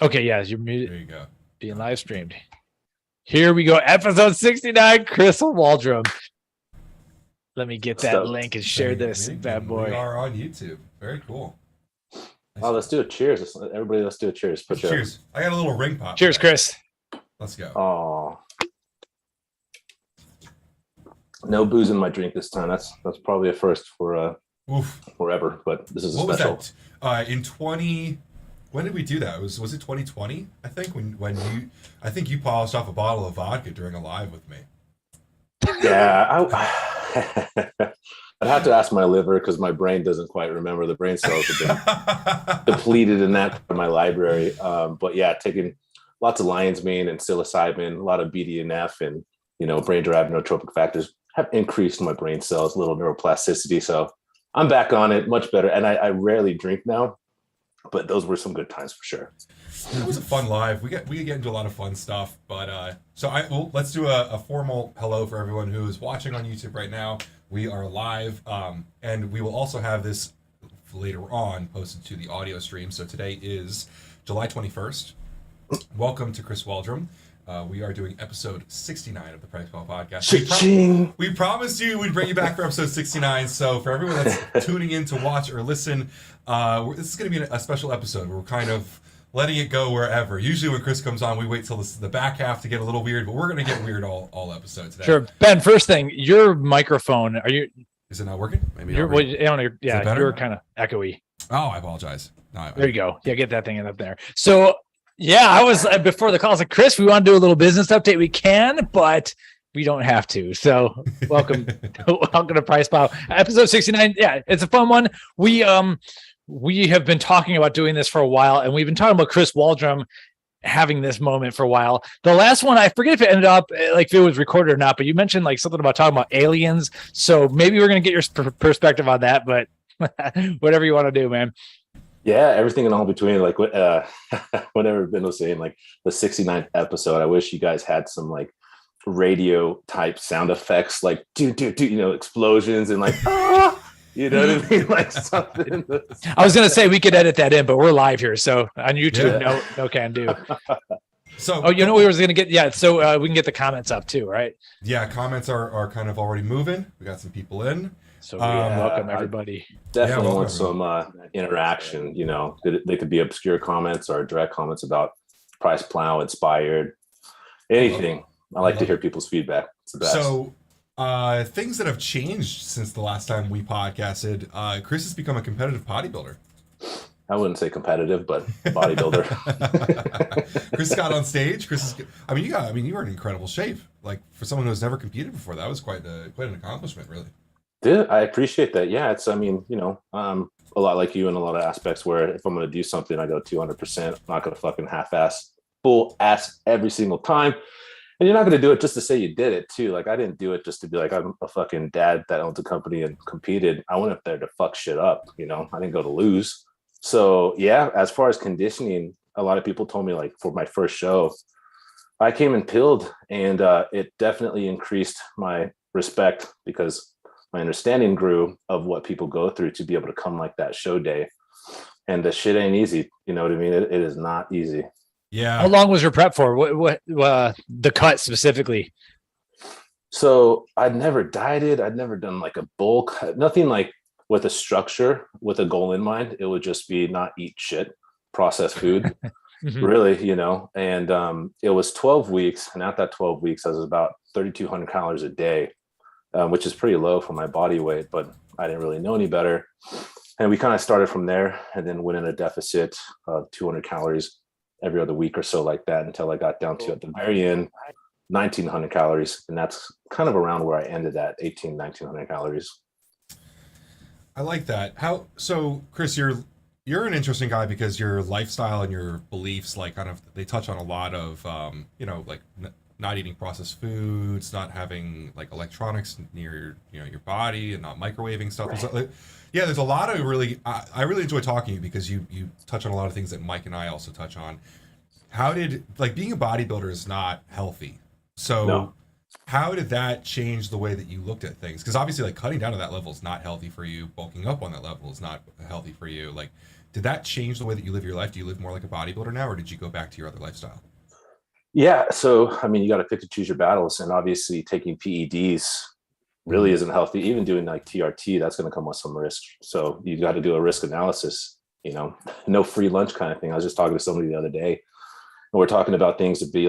Okay, yes, you're muted. There you go. Being live streamed. Here we go. Episode 69, Chris Waldrum. Let me get that link and share this bad boy. We are on YouTube. Very cool. Oh, let's do a cheers. Everybody, let's do a cheers. Cheers. I got a little ring pop. Cheers, today. Chris. Let's go. Oh. No booze in my drink this time. That's probably a first for forever, but this is what special. Was that? When did we do that? Was it 2020? I think I think you polished off a bottle of vodka during a live with me. Yeah, I'd have to ask my liver because my brain doesn't quite remember. The brain cells have been depleted in that part of my library. But yeah, taking lots of lion's mane and psilocybin, a lot of BDNF, and brain-derived neurotropic factors have increased my brain cells, a little neuroplasticity. So I'm back on it, much better. And I rarely drink now, but those were some good times for sure. It was a fun live. We get into a lot of fun stuff, but let's do a formal hello for everyone who is watching on YouTube right now. We are live, and we will also have this later on posted to the audio stream. So today is July 21st. Welcome to Chris Waldrum. We are doing episode 69 of the PricePlow Podcast. We promised you we'd bring you back for episode 69. So for everyone that's tuning in to watch or listen, this is going to be a special episode. We're kind of letting it go wherever. Usually when Chris comes on, we wait till the back half to get a little weird, but we're going to get weird all episodes today. Sure. Ben, first thing, your microphone, is it not working? Maybe you're kind of echoey. Oh, I apologize. No, there you go. Yeah, get that thing up there. So, yeah, I was before the call. I was like, Chris, we want to do a little business update. We can, but we don't have to. So, welcome to PricePlow episode 69. Yeah, it's a fun one. We have been talking about doing this for a while, and we've been talking about Chris Waldrum having this moment for a while. The last one, I forget if it ended up like if it was recorded or not, but you mentioned like something about talking about aliens. So maybe we're going to get your perspective on that, but whatever you want to do, man. Yeah, everything and all between. Like whatever Ben was saying, like the 69th episode, I wish you guys had some like radio type sound effects, like do explosions and like you know what I mean, like something. I was gonna say we could edit that in, but we're live here, so on YouTube, no can do. So we were gonna get so we can get the comments up too, right? Yeah, comments are kind of already moving. We got some people in. So welcome everybody. Definitely want some interaction. They could be obscure comments or direct comments about PricePlow, inspired, anything. I like to hear people's feedback. It's the best. So things that have changed since the last time we podcasted. Chris has become a competitive bodybuilder. I wouldn't say competitive, but bodybuilder. Chris got on stage. You were in incredible shape. Like for someone who has never competed before, that was quite an accomplishment, really. Dude, I appreciate that. Yeah, it's a lot like you in a lot of aspects where if I'm going to do something, I go 200%. I'm not going to fucking half-ass, full ass every single time. And you're not going to do it just to say you did it too. Like I didn't do it just to be like, I'm a fucking dad that owns a company and competed. I went up there to fuck shit up. I didn't go to lose. So yeah, as far as conditioning, a lot of people told me like for my first show, I came and pilled, and it definitely increased my respect because my understanding grew of what people go through to be able to come like that show day. And the shit ain't easy. You know what I mean? It is not easy. Yeah. How long was your prep for? What the cut specifically? So I'd never dieted. I'd never done like a bulk, nothing like with a structure, with a goal in mind. It would just be not eat shit, processed food, really, and it was 12 weeks. And at that 12 weeks, I was about 3,200 calories a day, which is pretty low for my body weight, but I didn't really know any better. And we kind of started from there and then went in a deficit of 200 calories every other week or so like that until I got down to, at the very end, 1,900 calories. And that's kind of around where I ended at, 1,900 calories. I like that. So Chris, you're an interesting guy because your lifestyle and your beliefs, like kind of, they touch on a lot of, like not eating processed foods, not having like electronics near your body, and not microwaving stuff. Right. There's a lot of really, I really enjoy talking to you because you touch on a lot of things that Mike and I also touch on. How did, like, being a bodybuilder is not healthy. So no. How did that change the way that you looked at things? Because obviously, like, cutting down to that level is not healthy for you. Bulking up on that level is not healthy for you. Like, Did that change the way that you live your life? Do you live more like a bodybuilder now, or did you go back to your other lifestyle? Yeah. So, I mean, you got to pick and choose your battles. And obviously taking PEDs really isn't healthy. Even doing like TRT, that's going to come with some risk. So you got to do a risk analysis, no free lunch kind of thing. I was just talking to somebody the other day, and we're talking about things to be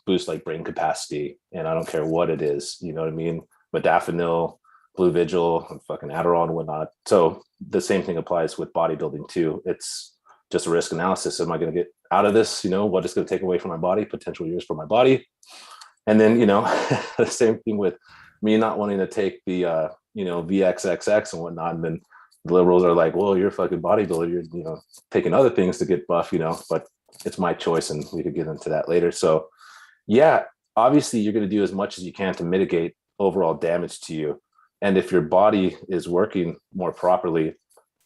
boost like brain capacity. And I don't care what it is, you know what I mean? Modafinil, Blue Vigil, and fucking Adderall and whatnot. So the same thing applies with bodybuilding too. It's just a risk analysis. Am I going to get out of this? What it's going to take away from my body, potential years for my body. And then, the same thing with me not wanting to take the, VXXX and whatnot. And then the liberals are like, well, you're a fucking bodybuilder. You're, taking other things to get buff, but it's my choice. And we could get into that later. So yeah, obviously you're going to do as much as you can to mitigate overall damage to you. And if your body is working more properly,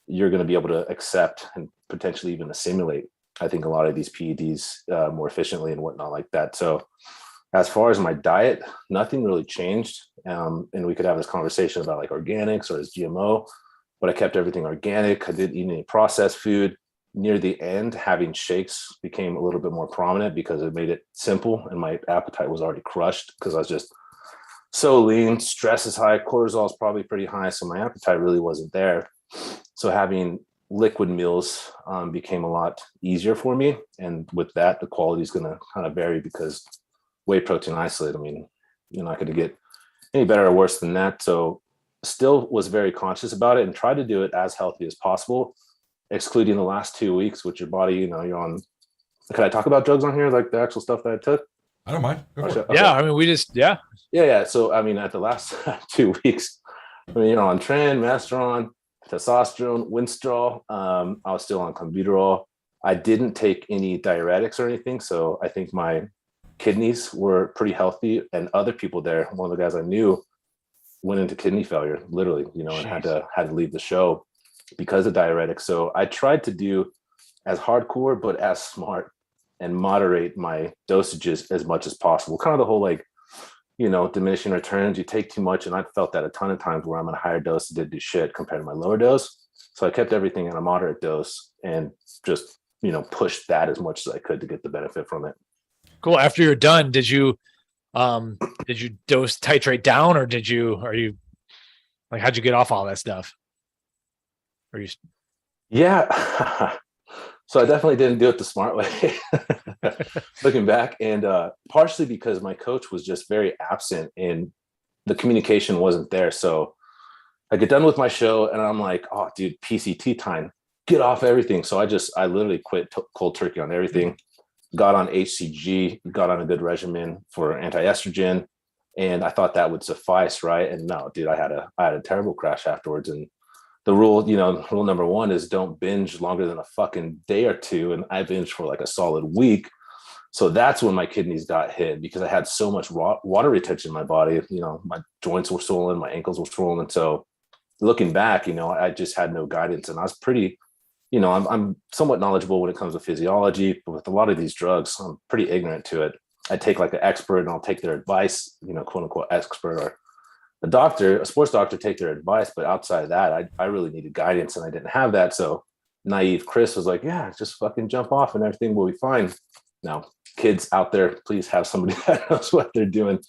you're going to be able to accept and potentially even assimilate, I think, a lot of these PEDs more efficiently and whatnot like that. So as far as my diet, nothing really changed. And we could have this conversation about like organics or as GMO, but I kept everything organic. I didn't eat any processed food. Near the end, having shakes became a little bit more prominent because it made it simple and my appetite was already crushed because I was just so lean, stress is high, cortisol is probably pretty high. So my appetite really wasn't there. So having liquid meals became a lot easier for me. And with that, the quality is going to kind of vary because whey protein isolate, I mean, you're not going to get any better or worse than that. So still was very conscious about it and tried to do it as healthy as possible, excluding the last 2 weeks, which your body, you're on. Can I talk about drugs on here? Like the actual stuff that I took? I don't mind. Go for it. Okay. Yeah. I mean, Yeah. So, I mean, at the last 2 weeks, you're on tren, masteron, testosterone, Winstrol. I was still on clenbuterol. I didn't take any diuretics or anything. So I think my kidneys were pretty healthy, and other people there, one of the guys I knew went into kidney failure, literally, and had to leave the show because of diuretics. So I tried to do as hardcore, but as smart and moderate my dosages as much as possible. Kind of the whole diminishing returns. You take too much, and I felt that a ton of times where I'm at a higher dose, it didn't do shit compared to my lower dose. So I kept everything at a moderate dose and just pushed that as much as I could to get the benefit from it. Cool. After you're done, did you dose titrate down, or how'd you get off all that stuff? Yeah. So I definitely didn't do it the smart way, looking back, and partially because my coach was just very absent and the communication wasn't there. So I get done with my show and I'm like, oh, dude, PCT time, get off everything. So I literally quit cold turkey on everything, got on HCG, got on a good regimen for anti-estrogen, and I thought that would suffice, right? And no, dude, I had a terrible crash afterwards. And the rule number one is don't binge longer than a fucking day or two. And I binged for like a solid week. So that's when my kidneys got hit because I had so much water retention in my body. My joints were swollen, my ankles were swollen. So looking back, I just had no guidance, and I was pretty, I'm somewhat knowledgeable when it comes to physiology, but with a lot of these drugs, I'm pretty ignorant to it. I take like an expert and I'll take their advice, quote unquote expert, or a sports doctor, take their advice. But outside of that, I really needed guidance, and I didn't have that. So naive Chris was like, yeah, just fucking jump off and everything will be fine. Now, kids out there, please have somebody that knows what they're doing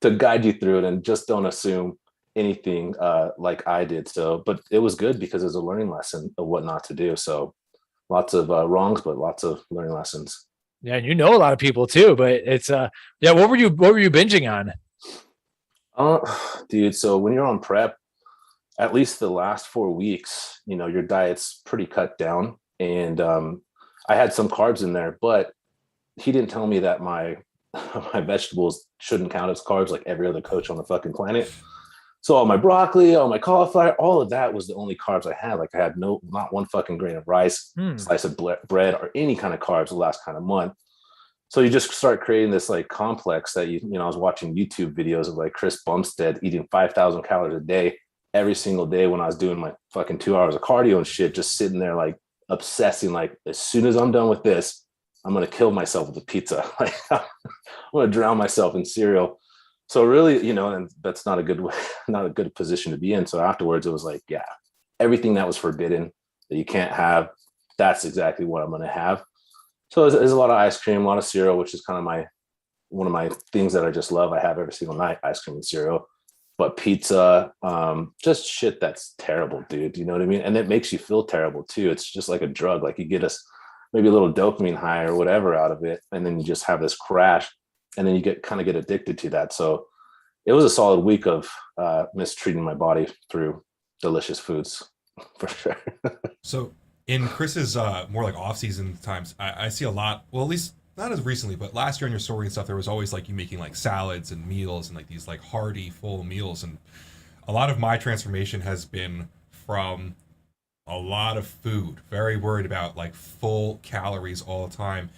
to guide you through it, and just don't assume anything like I did. So, but it was good because it was a learning lesson of what not to do. So lots of wrongs, but lots of learning lessons. Yeah. And a lot of people too, but it's what were you binging on? Dude, so when you're on prep, at least the last 4 weeks, your diet's pretty cut down, and I had some carbs in there, but he didn't tell me that my vegetables shouldn't count as carbs like every other coach on the fucking planet. So all my broccoli, all my cauliflower, all of that was the only carbs I had. Like I had not one fucking grain of rice, slice of bread, or any kind of carbs the last kind of month. So you just start creating this like complex that I was watching YouTube videos of like Chris Bumstead eating 5,000 calories a day every single day when I was doing my fucking 2 hours of cardio and shit, just sitting there like obsessing, like as soon as I'm done with this, I'm going to kill myself with a pizza. Like I'm going to drown myself in cereal. So really, and that's not a good position to be in. So afterwards it was like, yeah, everything that was forbidden that you can't have, that's exactly what I'm going to have. So there's a lot of ice cream, a lot of cereal, which is kind of one of my things that I just love. I have every single night, ice cream and cereal. But pizza, just shit that's terrible, dude. You know what I mean? And it makes you feel terrible too. It's just like a drug. Like you get maybe a little dopamine high or whatever out of it, and then you just have this crash, and then you get addicted to that. So it was a solid week of mistreating my body through delicious foods, for sure. So in Chris's more like off-season times, I see a lot, well, at least not as recently, but last year on your story and stuff, there was always like you making like salads and meals and like these like hearty full meals. And a lot of my transformation has been from a lot of food, very worried about like full calories all the time,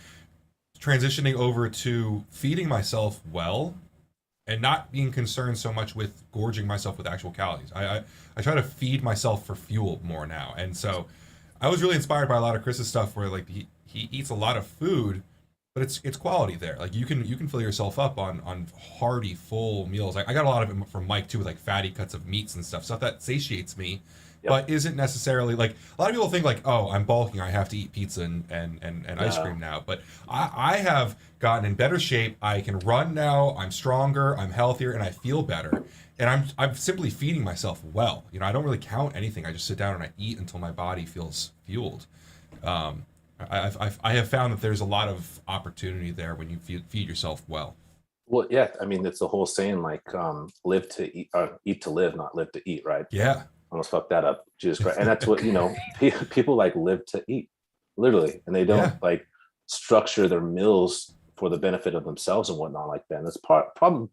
transitioning over to feeding myself well and not being concerned so much with gorging myself with actual calories. I try to feed myself for fuel more now. And so I was really inspired by a lot of Chris's stuff where like he eats a lot of food, but it's quality there. Like you can fill yourself up on hearty full meals. I got a lot of it from Mike too, with like fatty cuts of meats and stuff that satiates me. Yep. But isn't necessarily like a lot of people think like, oh, I'm bulking, I have to eat pizza and ice cream now. But I have gotten in better shape. I can run now. I'm stronger. I'm healthier, and I feel better. And I'm simply feeding myself well. You know, I don't really count anything. I just sit down and I eat until my body feels fueled. I have found that there's a lot of opportunity there when you feed yourself well. Well, yeah. I mean, it's the whole saying like, live to eat, eat to live, not live to eat, right? Yeah. Almost fucked that up. Jesus Christ. And that's what, you know, people like live to eat, literally. And they don't like structure their meals for the benefit of themselves and whatnot like that. And that's problem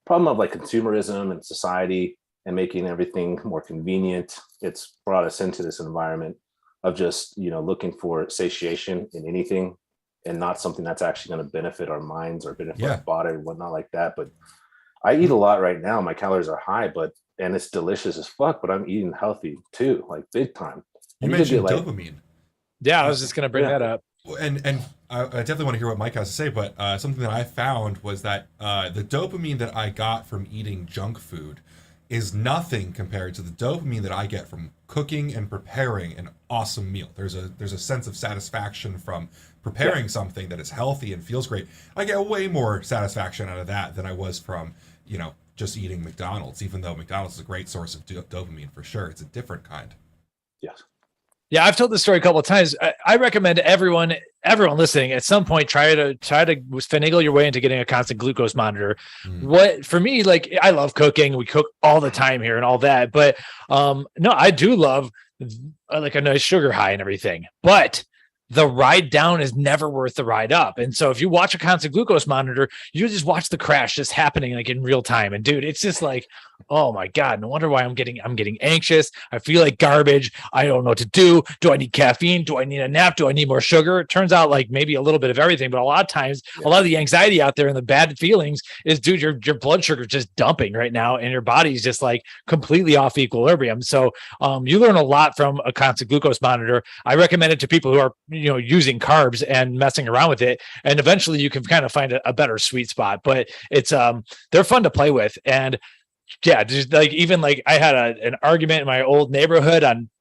of like consumerism and society and making everything more convenient. It's brought us into this environment of just, you know, looking for satiation in anything and not something that's actually going to benefit our minds or benefit our body or whatnot like that. But I eat a lot right now. My calories are high, and it's delicious as fuck, but I'm eating healthy too, like big time. You mentioned dopamine. Yeah, I was just going to bring that up. And I definitely want to hear what Mike has to say, but something that I found was that the dopamine that I got from eating junk food is nothing compared to the dopamine that I get from cooking and preparing an awesome meal. There's a sense of satisfaction from preparing something that is healthy and feels great. I get way more satisfaction out of that than I was from, you know, just eating McDonald's, even though McDonald's is a great source of dopamine for sure. It's a different kind. Yes. Yeah, I've told this story a couple of times. I recommend everyone listening at some point try to finagle your way into getting a constant glucose monitor. What for me, like I love cooking. We cook all the time here and all that, but no, I do love like a nice sugar high and everything, but the ride down is never worth the ride up. And so if you watch a constant glucose monitor, you just watch the crash just happening like in real time. And dude, it's just like, oh my God, no wonder why I'm getting anxious. I feel like garbage. I don't know what to do. Do I need caffeine? Do I need a nap? Do I need more sugar? It turns out like maybe a little bit of everything, but a lot of times, a lot of the anxiety out there and the bad feelings is, dude, your blood sugar is just dumping right now. And your body's just like completely off equilibrium. So you learn a lot from a constant glucose monitor. I recommend it to people who are, you know, using carbs and messing around with it. And eventually you can kind of find a better sweet spot, but it's, they're fun to play with. And yeah, just like even like I had an argument in my old neighborhood on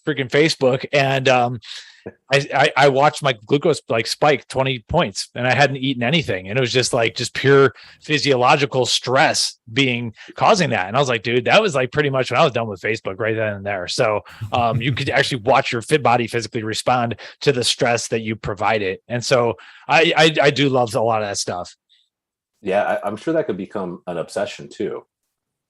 freaking Facebook, and I watched my glucose like spike 20 points, and I hadn't eaten anything, and it was just pure physiological stress causing that. And I was like, dude, that was like pretty much when I was done with Facebook right then and there. So you could actually watch your fit body physically respond to the stress that you provide it, and so I do love a lot of that stuff. Yeah, I'm sure that could become an obsession too.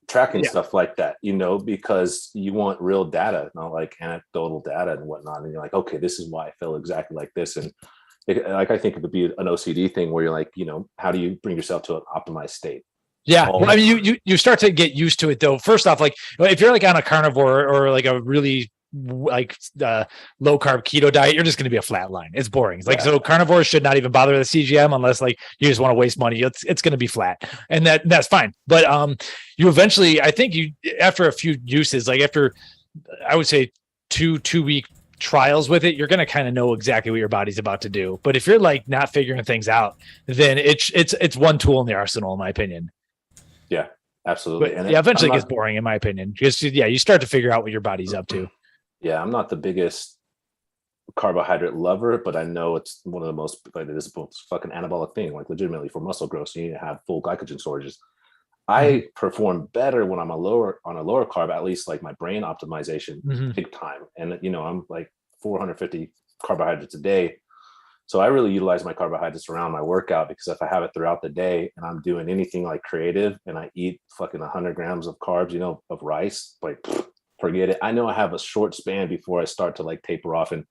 Tracking stuff like that, you know, because you want real data, not like anecdotal data and whatnot. And you're like, okay, this is why I feel exactly like this. And like, I think it would be an OCD thing where you're like, you know, how do you bring yourself to an optimized state? Yeah. Well, I mean, you start to get used to it though. First off, like if you're like on a carnivore or like a really like low carb keto diet, you're just going to be a flat line. It's boring. It's like, so carnivores should not even bother with the CGM unless like you just want to waste money. It's going to be flat, and that's fine. But you eventually, I think after a few uses, like after I would say two week trials with it, you're going to kind of know exactly what your body's about to do. But if you're like not figuring things out, then it's one tool in the arsenal, in my opinion. Yeah, absolutely. But and eventually it gets boring, in my opinion. Just you start to figure out what your body's up to. Yeah, I'm not the biggest carbohydrate lover, but I know it's one of the most, like, this is fucking anabolic thing, like legitimately for muscle growth. So you need to have full glycogen storages. I perform better when I'm on a lower carb, at least like my brain optimization big time. And I'm like 450 carbohydrates a day. So I really utilize my carbohydrates around my workout, because if I have it throughout the day and I'm doing anything like creative and I eat fucking 100 grams of carbs, of rice, like forget it. I know I have a short span before I start to like taper off. And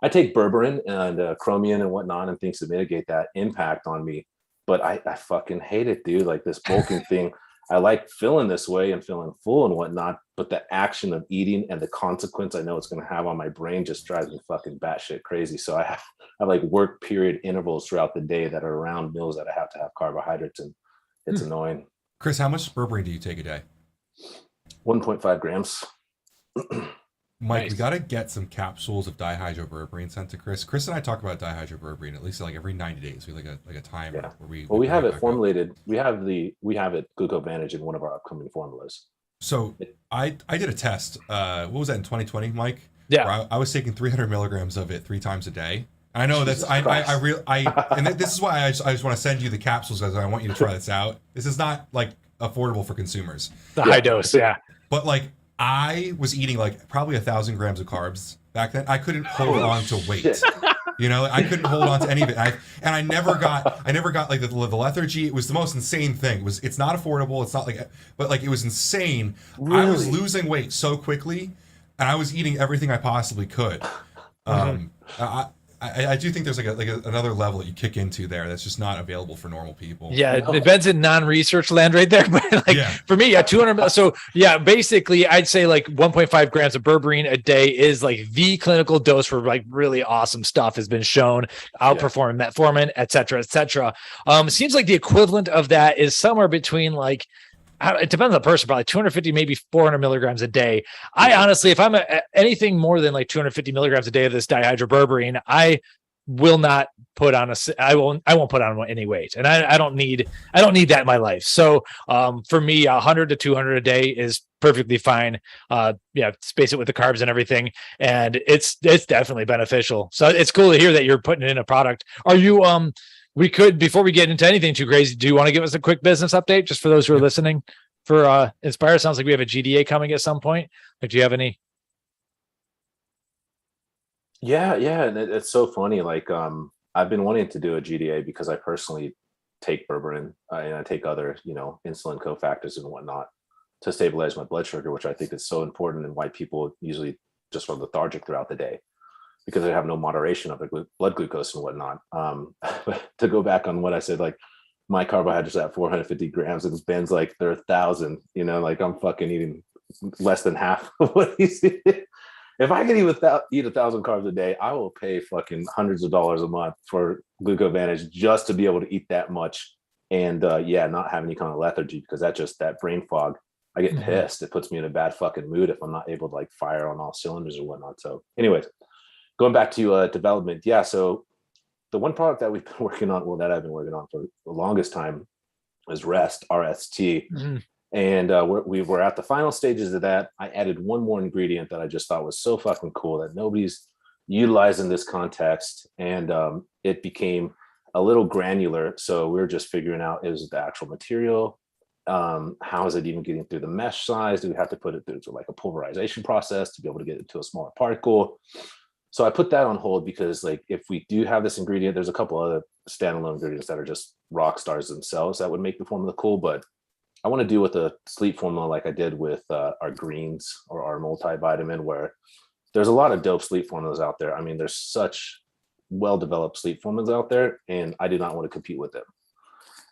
I take berberine and chromium and whatnot and things to mitigate that impact on me. But I fucking hate it, dude. Like this bulking thing. I like feeling this way and feeling full and whatnot, but the action of eating and the consequence I know it's going to have on my brain just drives me fucking batshit crazy. So I have like work period intervals throughout the day that are around meals that I have to have carbohydrates, and it's annoying. Chris, how much berberine do you take a day? 1.5 grams. Mike, Nice. We got to get some capsules of dihydroberberine sent to Chris. Chris and I talk about dihydroberberine at least like every 90 days. We like a timer where we have it formulated. Up. We have it GlucoVantage in one of our upcoming formulas. So I did a test. What was that in 2020, Mike? Yeah. Where I was taking 300 milligrams of it 3 times a day. I know that's and this is why I just want to send you the capsules, because I want you to try this out. This is not like affordable for consumers. The high dose, yeah. But like I was eating like probably 1,000 grams of carbs back then. I couldn't hold on to weight. I couldn't hold on to any of it. I never got like the lethargy. It was the most insane thing. It's not affordable. It's not like, but like it was insane. Really? I was losing weight so quickly, and I was eating everything I possibly could. I do think there's another level that you kick into there that's just not available for normal people. Yeah, it depends in non-research land right there. But for me, 200. So basically I'd say like 1.5 grams of berberine a day is like the clinical dose for like really awesome stuff has been shown, outperforming metformin, et cetera, et cetera. Seems like the equivalent of that is somewhere between like, it depends on the person, probably 250, maybe 400 milligrams a day. I honestly, if I'm anything more than like 250 milligrams a day of this dihydroberberine, I will not put on I won't put on any weight, and I don't need that in my life. So for me, 100 to 200 a day is perfectly fine. Space it with the carbs and everything, and it's definitely beneficial. So it's cool to hear that you're putting it in a product. Are you we could, before we get into anything too crazy, do you want to give us a quick business update just for those who are listening for Inspire? Sounds like we have a GDA coming at some point. Like, do you have any? Yeah. And it's so funny. Like, I've been wanting to do a GDA because I personally take berberine and I take other, insulin cofactors and whatnot to stabilize my blood sugar, which I think is so important, and why people usually just are lethargic throughout the day, because they have no moderation of their blood glucose and whatnot. But to go back on what I said, like my carbohydrates at 450 grams, and Ben's like they're 1,000. Like I'm fucking eating less than half of what he's eating. If I could eat 1,000 carbs a day, I will pay fucking hundreds of dollars a month for GlucoVantage just to be able to eat that much, and not have any kind of lethargy, because that brain fog. I get pissed. It puts me in a bad fucking mood if I'm not able to like fire on all cylinders or whatnot. So, anyways. Going back to development, so the one product that we've been working on, that I've been working on for the longest time, is RST. And we were at the final stages of that. I added one more ingredient that I just thought was so fucking cool that nobody's utilized in this context, and it became a little granular. So we were just figuring out, is it the actual material? How is it even getting through the mesh size? Do we have to put it through like a pulverization process to be able to get it to a smaller particle? So I put that on hold, because like if we do have this ingredient, there's a couple other standalone ingredients that are just rock stars themselves that would make the formula cool. But I want to do with a sleep formula like I did with our greens or our multivitamin, where there's a lot of dope sleep formulas out there. I mean, there's such well-developed sleep formulas out there, and I do not want to compete with them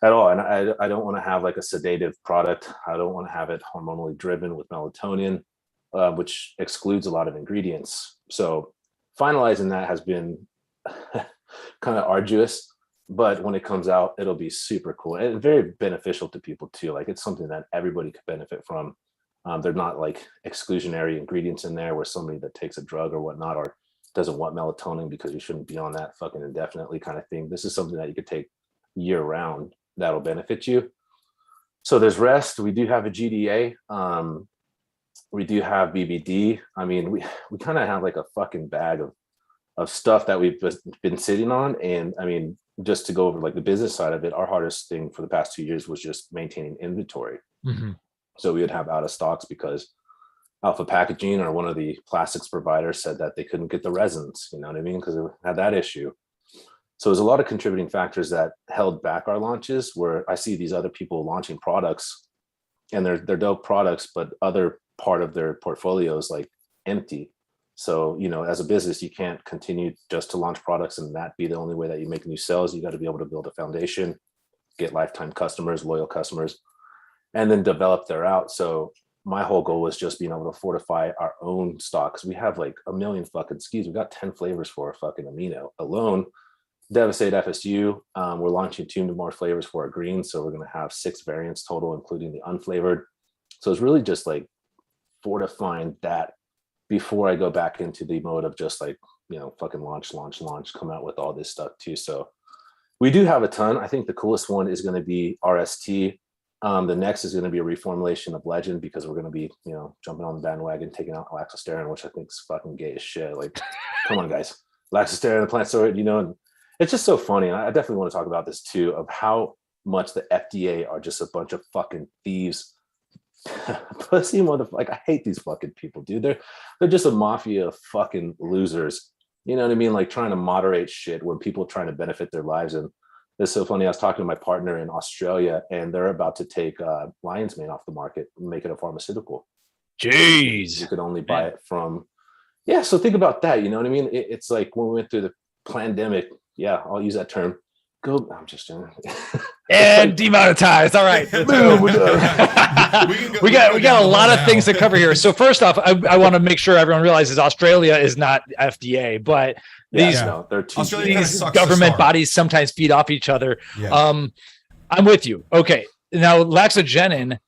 at all. And I don't want to have like a sedative product. I don't want to have it hormonally driven with melatonin, which excludes a lot of ingredients. So finalizing that has been kind of arduous, but when it comes out, it'll be super cool and very beneficial to people too. Like it's something that everybody could benefit from. They're not like exclusionary ingredients in there where somebody that takes a drug or whatnot, or doesn't want melatonin because you shouldn't be on that fucking indefinitely kind of thing. This is something that you could take year round that'll benefit you. So there's rest. We do have a GDA. We do have BBD. I mean, we kind of have like a fucking bag of of stuff that we've been sitting on. And I mean, just to go over like the business side of it, our hardest thing for the past 2 years was just maintaining inventory. Mm-hmm. So we would have out of stocks because Alpha Packaging or one of the plastics providers said that they couldn't get the resins, you know what I mean? Because they had that issue. So there's a lot of contributing factors that held back our launches, where I see these other people launching products and they're dope products, but other part of their portfolio is like empty. So, you know, as a business, you can't continue just to launch products and that be the only way that you make new sales. You got to be able to build a foundation, get lifetime customers, loyal customers, and then develop thereout. So my whole goal was just being able to fortify our own stock, because we have like a million fucking SKUs. We got 10 flavors for a fucking amino alone. Devastate FSU. We're launching 2 more flavors for our green. So we're going to have 6 variants total, including the unflavored. So it's really just like fortifying that before I go back into the mode of just like, you know, fucking launch, come out with all this stuff too. So we do have a ton. I think the coolest one is going to be RST. The next is going to be a reformulation of Legend, because we're going to be, you know, jumping on the bandwagon, taking out Laxosterin, which I think is fucking gay as shit. Like, come on, guys. Laxosterin, the plant steroid, you know, and it's just so funny. And I definitely want to talk about this too, of how much the FDA are just a bunch of fucking thieves. Pussy motherfucker. Like, I hate these fucking people, dude. They're just a mafia of fucking losers. You know what I mean? Like, trying to moderate shit when people are trying to benefit their lives. And it's so funny. I was talking to my partner in Australia, and they're about to take lion's mane off the market and make it a pharmaceutical. Jeez. You could only buy it from. Yeah. So think about that. You know what I mean? It's like when we went through the pandemic. Yeah, I'll use that term. I'm just doing and demonetized. All right. we got a lot of things to cover here. So first off, I want to make sure everyone realizes Australia is not FDA, but these government bodies sometimes feed off each other. Yeah. I'm with you. Okay. Now Laxogenin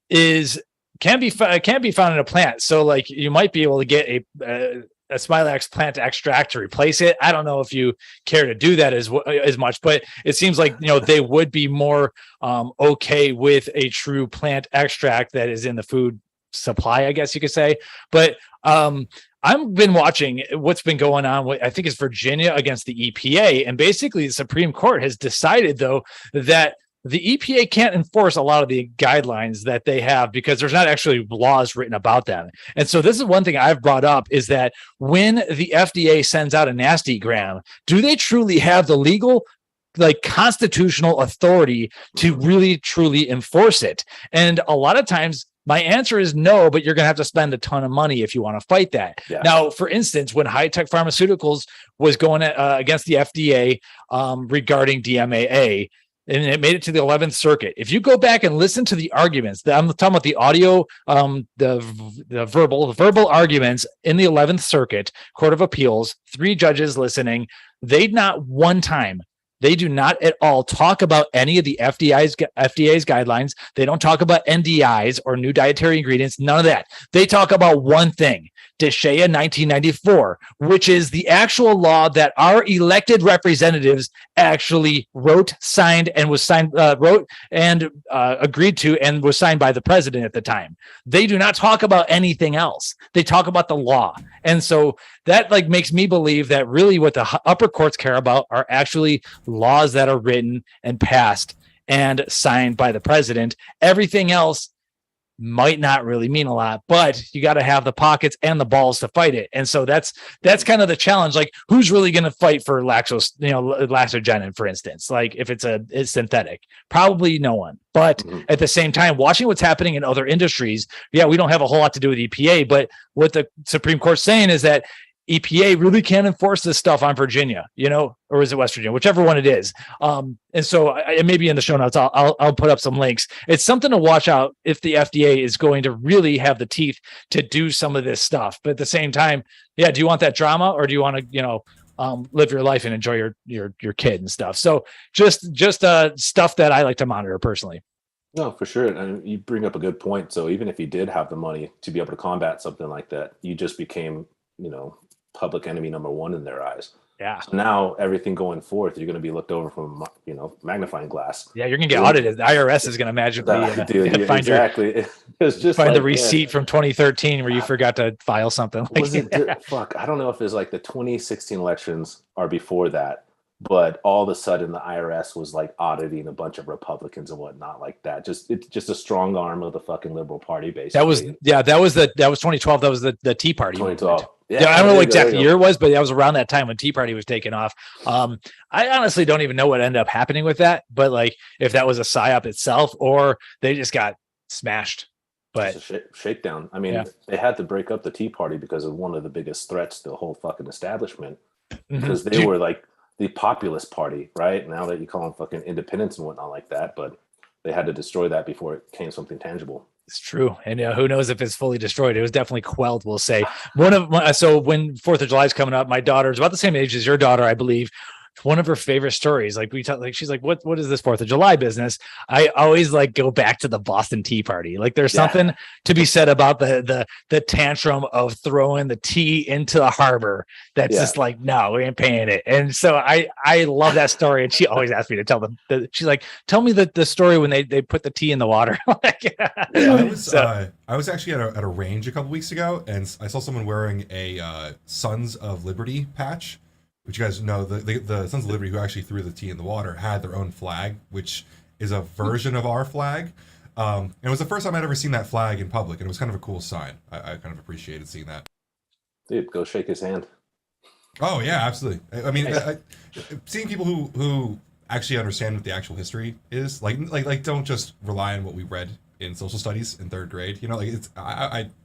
can be found in a plant. So like you might be able to get a Smilax plant extract to replace it. I don't know if you care to do that as much, but it seems like, you know, they would be more okay with a true plant extract that is in the food supply, I guess you could say. But I've been watching what's been going on with, I think it's Virginia against the EPA. And basically the Supreme Court has decided, though, that the EPA can't enforce a lot of the guidelines that they have because there's not actually laws written about them. And so this is one thing I've brought up, is that when the FDA sends out a nasty gram, do they truly have the legal, like, constitutional authority to really truly enforce it? And a lot of times my answer is no, but you're going to have to spend a ton of money if you want to fight that. Yeah. Now, for instance, when High Tech Pharmaceuticals was going against the FDA regarding DMAA, and it made it to the 11th Circuit. If you go back and listen to the arguments, I'm talking about the audio, the verbal arguments in the 11th Circuit Court of Appeals, 3 judges listening, they not one time, they do not at all talk about any of the FDA's guidelines. They don't talk about NDIs or new dietary ingredients, none of that. They talk about one thing, DSHEA 1994, which is the actual law that our elected representatives actually wrote and agreed to and was signed by the president at the time. They do not talk about anything else. They talk about the law. And so that like makes me believe that really what the upper courts care about are actually laws that are written and passed and signed by the president. Everything else might not really mean a lot, but you got to have the pockets and the balls to fight it. And so that's kind of the challenge. Like, who's really going to fight for Laxogenin, for instance? Like, if it's synthetic, probably no one. But at the same time, watching what's happening in other industries, yeah, we don't have a whole lot to do with EPA, but what the Supreme Court's saying is that EPA really can't enforce this stuff on Virginia, or is it West Virginia, whichever one it is. And so maybe in the show notes, I'll put up some links. It's something to watch out if the FDA is going to really have the teeth to do some of this stuff. But at the same time, yeah, do you want that drama, or do you want to, live your life and enjoy your kid and stuff? So just stuff that I like to monitor personally. No, for sure. And you bring up a good point. So even if you did have the money to be able to combat something like that, you just became, public enemy number one in their eyes. Yeah. So now everything going forth, you're going to be looked over from, magnifying glass. Yeah, you're gonna get audited. The IRS is gonna magically Exactly. It's just find like, the receipt from 2013 where you forgot to file something. Was it? Fuck, I don't know if it's like the 2016 elections or before that, but all of a sudden the IRS was like auditing a bunch of Republicans and whatnot like that. It's just a strong arm of the fucking Liberal Party, basically. That was 2012. That was the Tea Party. 2012. Yeah, I don't know what exact year it was, but that was around that time when Tea Party was taking off. I honestly don't even know what ended up happening with that, but like if that was a psyop itself or they just got smashed. But it's a shakedown. I mean, they had to break up the Tea Party because of one of the biggest threats to the whole fucking establishment, because they were like the populist party, right? Now that you call them fucking independents and whatnot like that, but they had to destroy that before it became something tangible. It's true. And who knows if it's fully destroyed. It was definitely quelled, we'll say. So when 4th of July is coming up, my daughter's about the same age as your daughter, I believe. One of her favorite stories, like she's like, what is this 4th of July business? I always like go back to the Boston Tea Party. Like there's something to be said about the tantrum of throwing the tea into the harbor. That's just like, no, we ain't paying it. And so I love that story. And she always asks me to tell them. She's like, tell me the story when they put the tea in the water. I was actually at a range a couple weeks ago, and I saw someone wearing a Sons of Liberty patch. Which you guys know, the Sons of Liberty, who actually threw the tea in the water, had their own flag, which is a version of our flag. And it was the first time I'd ever seen that flag in public, and it was kind of a cool sign. I kind of appreciated seeing that. Dude, go shake his hand. Oh yeah, absolutely. I mean, seeing people who actually understand what the actual history is, like don't just rely on what we read in social studies in 3rd grade.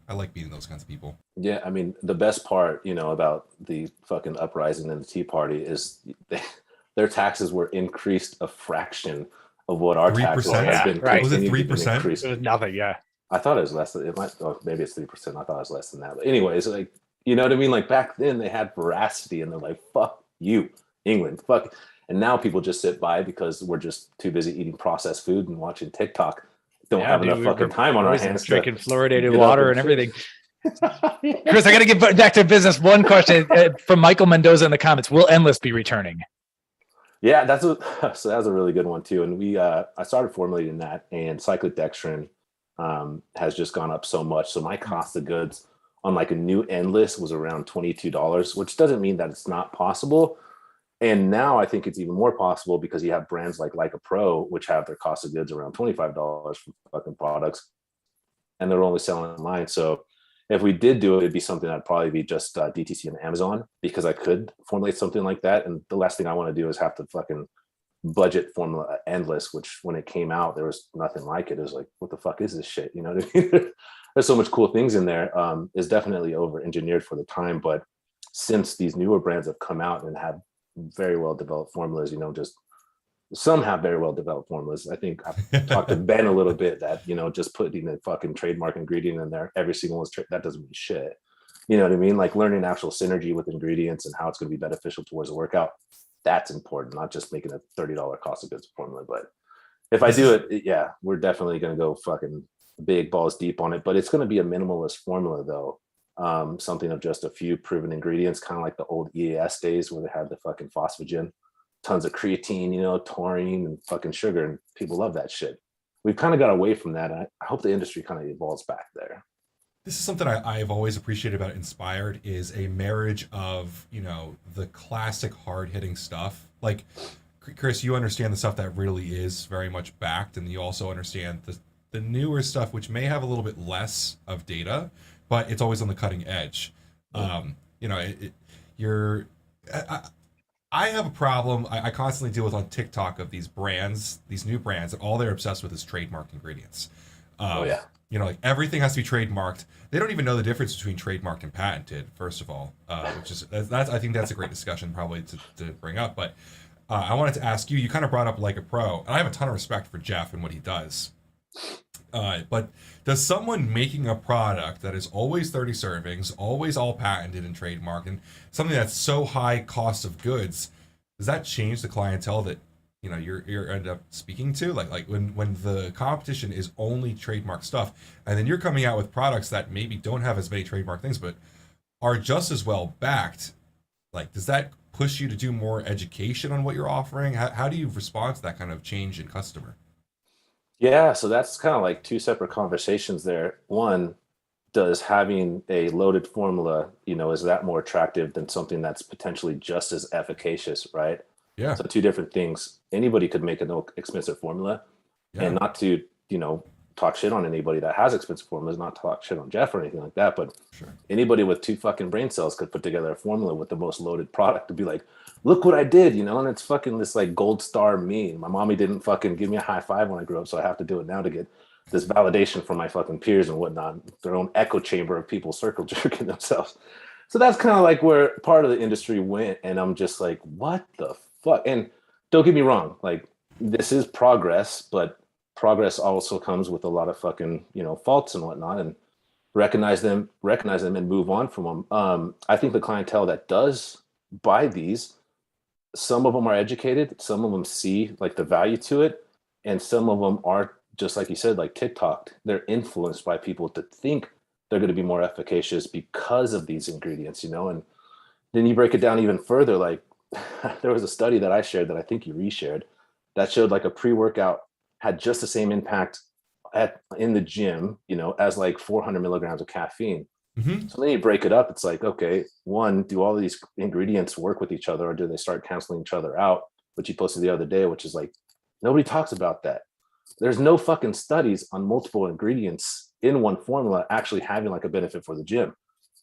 I like meeting those kinds of people. Yeah, I mean, the best part, about the fucking uprising and the Tea Party is their taxes were increased a fraction of what our taxes have been. Right. Was it 3%? It was nothing. Yeah. I thought it was less than it might. Or maybe it's 3%. I thought it was less than that. But anyways, like, you know what I mean? Like back then they had veracity, and they're like, "Fuck you, England, fuck." And now people just sit by because we're just too busy eating processed food and watching TikTok. Don't have enough fucking time on our hands. Drinking fluoridated water and everything. Chris, I got to get back to business. One question from Michael Mendoza in the comments: will Endless be returning? Yeah, so that was a really good one too. And I started formulating that, and cyclodextrin has just gone up so much. So my cost of goods on like a new Endless was around $22, which doesn't mean that it's not possible. And now I think it's even more possible because you have brands like a Pro, which have their cost of goods around $25 for fucking products, and they're only selling online. So if we did do it, it'd be something that'd probably be just DTC on Amazon, because I could formulate something like that. And the last thing I want to do is have to fucking budget formula Endless, which when it came out, there was nothing like it. It was like, what the fuck is this shit? You know what I mean? There's so much cool things in there. It's definitely over engineered for the time. But since these newer brands have come out and have very well developed formulas, just some have very well developed formulas. I think I've talked to Ben a little bit that, just putting a fucking trademark ingredient in there, every single one's that doesn't mean shit. You know what I mean? Like learning actual synergy with ingredients and how it's going to be beneficial towards a workout. That's important, not just making a $30 cost of goods formula. But if I do it, yeah, we're definitely going to go fucking big balls deep on it. But it's going to be a minimalist formula though. Something of just a few proven ingredients, kind of like the old EAS days where they had the fucking phosphagen, tons of creatine, taurine and fucking sugar, and people love that shit. We've kind of got away from that. I hope the industry kind of evolves back there. This is something I've always appreciated about Inspired, is a marriage of, the classic hard-hitting stuff. Like, Chris, you understand the stuff that really is very much backed, and you also understand the newer stuff, which may have a little bit less of data, but it's always on the cutting edge. I have a problem I constantly deal with on TikTok of these brands, these new brands, that all they're obsessed with is trademarked ingredients. Like everything has to be trademarked. They don't even know the difference between trademarked and patented, first of all, which is I think that's a great discussion probably to bring up. But I wanted to ask you kind of brought up Like a Pro, and I have a ton of respect for Jeff and what he does. But does someone making a product that is always 30 servings, always all patented and trademarked, and something that's so high cost of goods, does that change the clientele that you're end up speaking to? Like when the competition is only trademark stuff, and then you're coming out with products that maybe don't have as many trademark things but are just as well backed, like does that push you to do more education on what you're offering? How do you respond to that kind of change in customer? Yeah, so that's kind of like two separate conversations there. One, does having a loaded formula, is that more attractive than something that's potentially just as efficacious, right? Yeah. So two different things. Anybody could make an expensive formula, and not to, talk shit on anybody that has expensive formulas, not talk shit on Jeff or anything like that, but anybody with 2 fucking brain cells could put together a formula with the most loaded product to be like, look what I did, and it's fucking this like gold star me. My mommy didn't fucking give me a high five when I grew up, so I have to do it now to get this validation from my fucking peers and whatnot, their own echo chamber of people circle jerking themselves. So that's kind of like where part of the industry went. And I'm just like, what the fuck? And don't get me wrong, like this is progress, but progress also comes with a lot of fucking, faults and whatnot, and recognize them and move on from them. I think the clientele that does buy these, some of them are educated, some of them see like the value to it, and some of them are, just like you said, like TikTok, they're influenced by people to think they're going to be more efficacious because of these ingredients, and then you break it down even further. Like there was a study that I shared that I think you reshared that showed like a pre-workout had just the same impact in the gym, as like 400 milligrams of caffeine. Mm-hmm. So then you break it up. It's like, okay, one, do all of these ingredients work with each other, or do they start canceling each other out? Which you posted the other day, which is like, nobody talks about that. There's no fucking studies on multiple ingredients in one formula actually having like a benefit for the gym.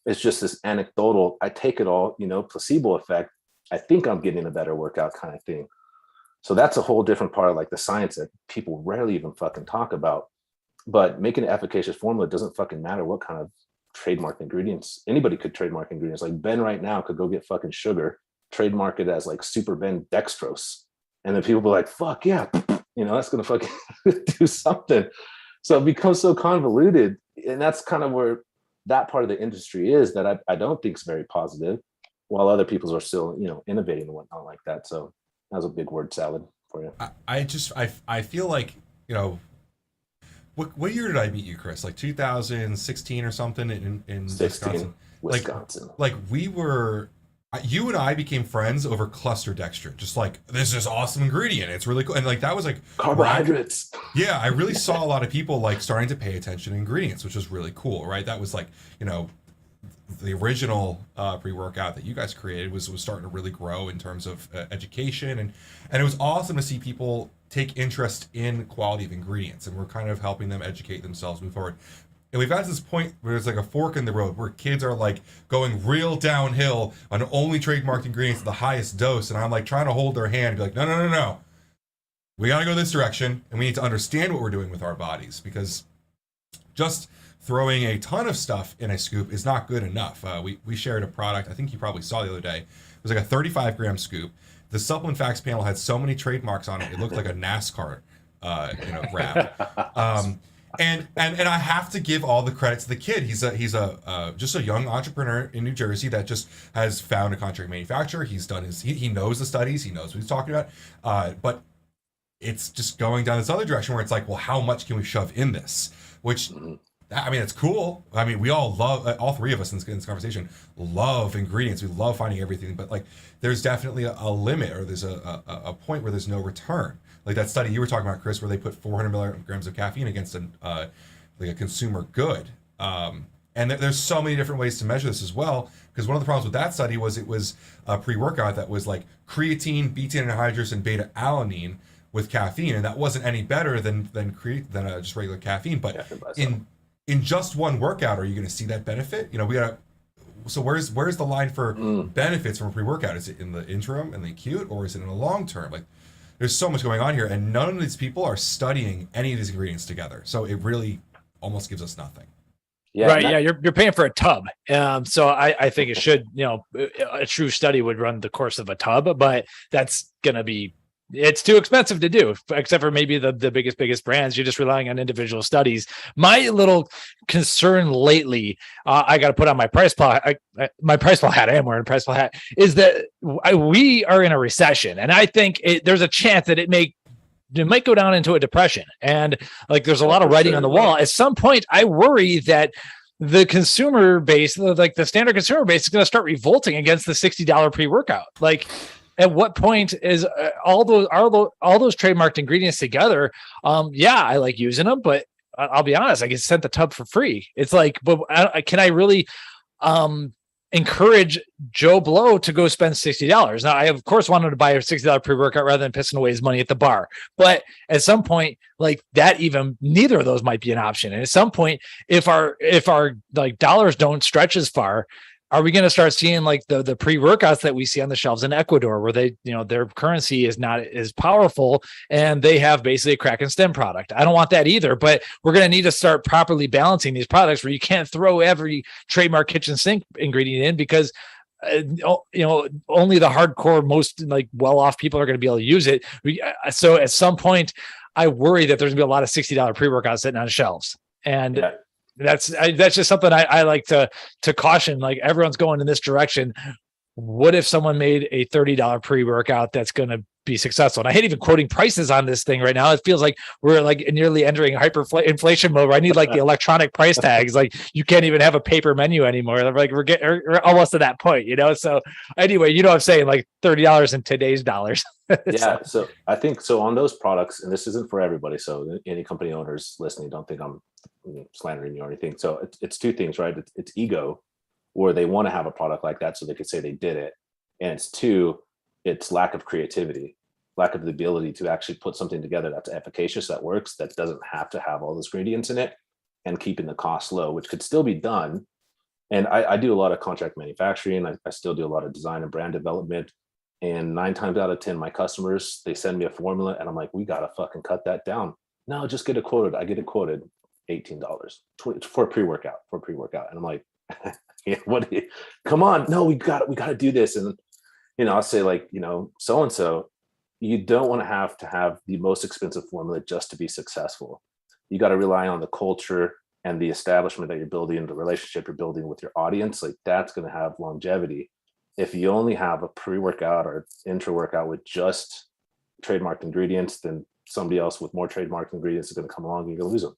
It's just this anecdotal, I take it all, placebo effect. I think I'm getting a better workout kind of thing. So that's a whole different part of like the science that people rarely even fucking talk about. But making an efficacious formula doesn't fucking matter what kind of trademark ingredients. Anybody could trademark ingredients. Like Ben right now could go get fucking sugar, trademark it as like Super Ben Dextrose. And then people be like, fuck yeah, that's going to fucking do something. So it becomes so convoluted. And that's kind of where that part of the industry is that I don't think is very positive, while other people's are still, innovating and whatnot like that. So that was a big word salad for you. I feel like, what year did I meet you, Chris? Like 2016 or something in 16, Wisconsin. Like we were, you and I became friends over cluster dextrin. Just like, this is awesome ingredient. It's really cool. And like, that was like carbohydrates. Yeah. I really saw a lot of people like starting to pay attention to ingredients, which was really cool. Right. That was like, the original pre-workout that you guys created was starting to really grow in terms of education. And it was awesome to see people take interest in quality of ingredients, and we're kind of helping them educate themselves, move forward. And we've got to this point where there's like a fork in the road where kids are like going real downhill on only trademarked ingredients at the highest dose. And I'm like trying to hold their hand and be like, no. We got to go this direction, and we need to understand what we're doing with our bodies, because just throwing a ton of stuff in a scoop is not good enough. We shared a product, I think you probably saw the other day. It was like a 35-gram scoop. The supplement facts panel had so many trademarks on it, it looked like a NASCAR wrap. And I have to give all the credit to the kid. He's just a young entrepreneur in New Jersey that just has found a contract manufacturer. He's done he knows the studies, he knows what he's talking about. But it's just going down this other direction where it's like, well, how much can we shove in this? Which, I mean, it's cool. I mean, we all love, all three of us in this conversation love ingredients. We love finding everything, but like, there's definitely a limit, or there's a point where there's no return. Like that study you were talking about, Chris, where they put 400 milligrams of caffeine against a consumer good. And there's so many different ways to measure this as well, because one of the problems with that study was it was a pre-workout that was like creatine, betaine anhydrous, and beta-alanine with caffeine, and that wasn't any better than just regular caffeine. But in just one workout, are you going to see that benefit? So where's the line for benefits from a pre-workout? Is it in the interim and the acute, or is it in the long term? Like, there's so much going on here, and none of these people are studying any of these ingredients together. So it really almost gives us nothing. Yeah, right. Yeah, you're paying for a tub. So I think it should, a true study would run the course of a tub, but that's gonna be, it's too expensive to do, except for maybe the biggest brands. You're just relying on individual studies. My little concern lately, I got to put on my PricePlow, my PricePlow hat. I am wearing a PricePlow hat. Is that we are in a recession, and I think there's a chance that it might go down into a depression. And like, there's a lot of writing on the wall. At some point, I worry that the consumer base, like the standard consumer base, is going to start revolting against the $60 pre-workout. Like, at what point is all those trademarked ingredients together? I like using them, but I'll be honest, I get sent the tub for free. It's like, but can I really encourage Joe Blow to go spend $60? Now, I of course wanted to buy a $60 pre-workout rather than pissing away his money at the bar. But at some point, like that, even neither of those might be an option. And at some point, if our like dollars don't stretch as far, are we going to start seeing like the pre-workouts that we see on the shelves in Ecuador, where they, their currency is not as powerful and they have basically a crack and stem product? I don't want that either, but we're going to need to start properly balancing these products, where you can't throw every trademark kitchen sink ingredient in, because only the hardcore, most like well-off people are going to be able to use it. So at some point, I worry that there's going to be a lot of $60 pre-workouts sitting on shelves. And that's just something I like to caution. Like, everyone's going in this direction. What if someone made a $30 pre-workout that's going to be successful? And I hate even quoting prices on this thing right now. It feels like we're like nearly entering hyperinflation mode, where I need like the electronic price tags. Like, you can't even have a paper menu anymore. Like, we're almost to that point, So anyway, what I'm saying, like $30 in today's dollars. So I think on those products, and this isn't for everybody, so any company owners listening, don't think I'm slandering you or anything. So it's two things, right? It's ego, where they want to have a product like that so they could say they did it, and it's two, it's lack of creativity, lack of the ability to actually put something together that's efficacious, that works, that doesn't have to have all those ingredients in it, and keeping the cost low, which could still be done. And I do a lot of contract manufacturing. I still do a lot of design and brand development. And 9 times out of 10, my customers, they send me a formula and I'm like, we got to fucking cut that down. No, just get it quoted. I get it quoted $18 for a pre-workout, And I'm like, come on. No, we got to do this. And, I'll say like, so-and-so, you don't want to have the most expensive formula just to be successful. You got to rely on the culture and the establishment that you're building, the relationship you're building with your audience. Like, that's going to have longevity. If you only have a pre-workout or intra-workout with just trademarked ingredients, then somebody else with more trademarked ingredients is going to come along and you're going to lose them.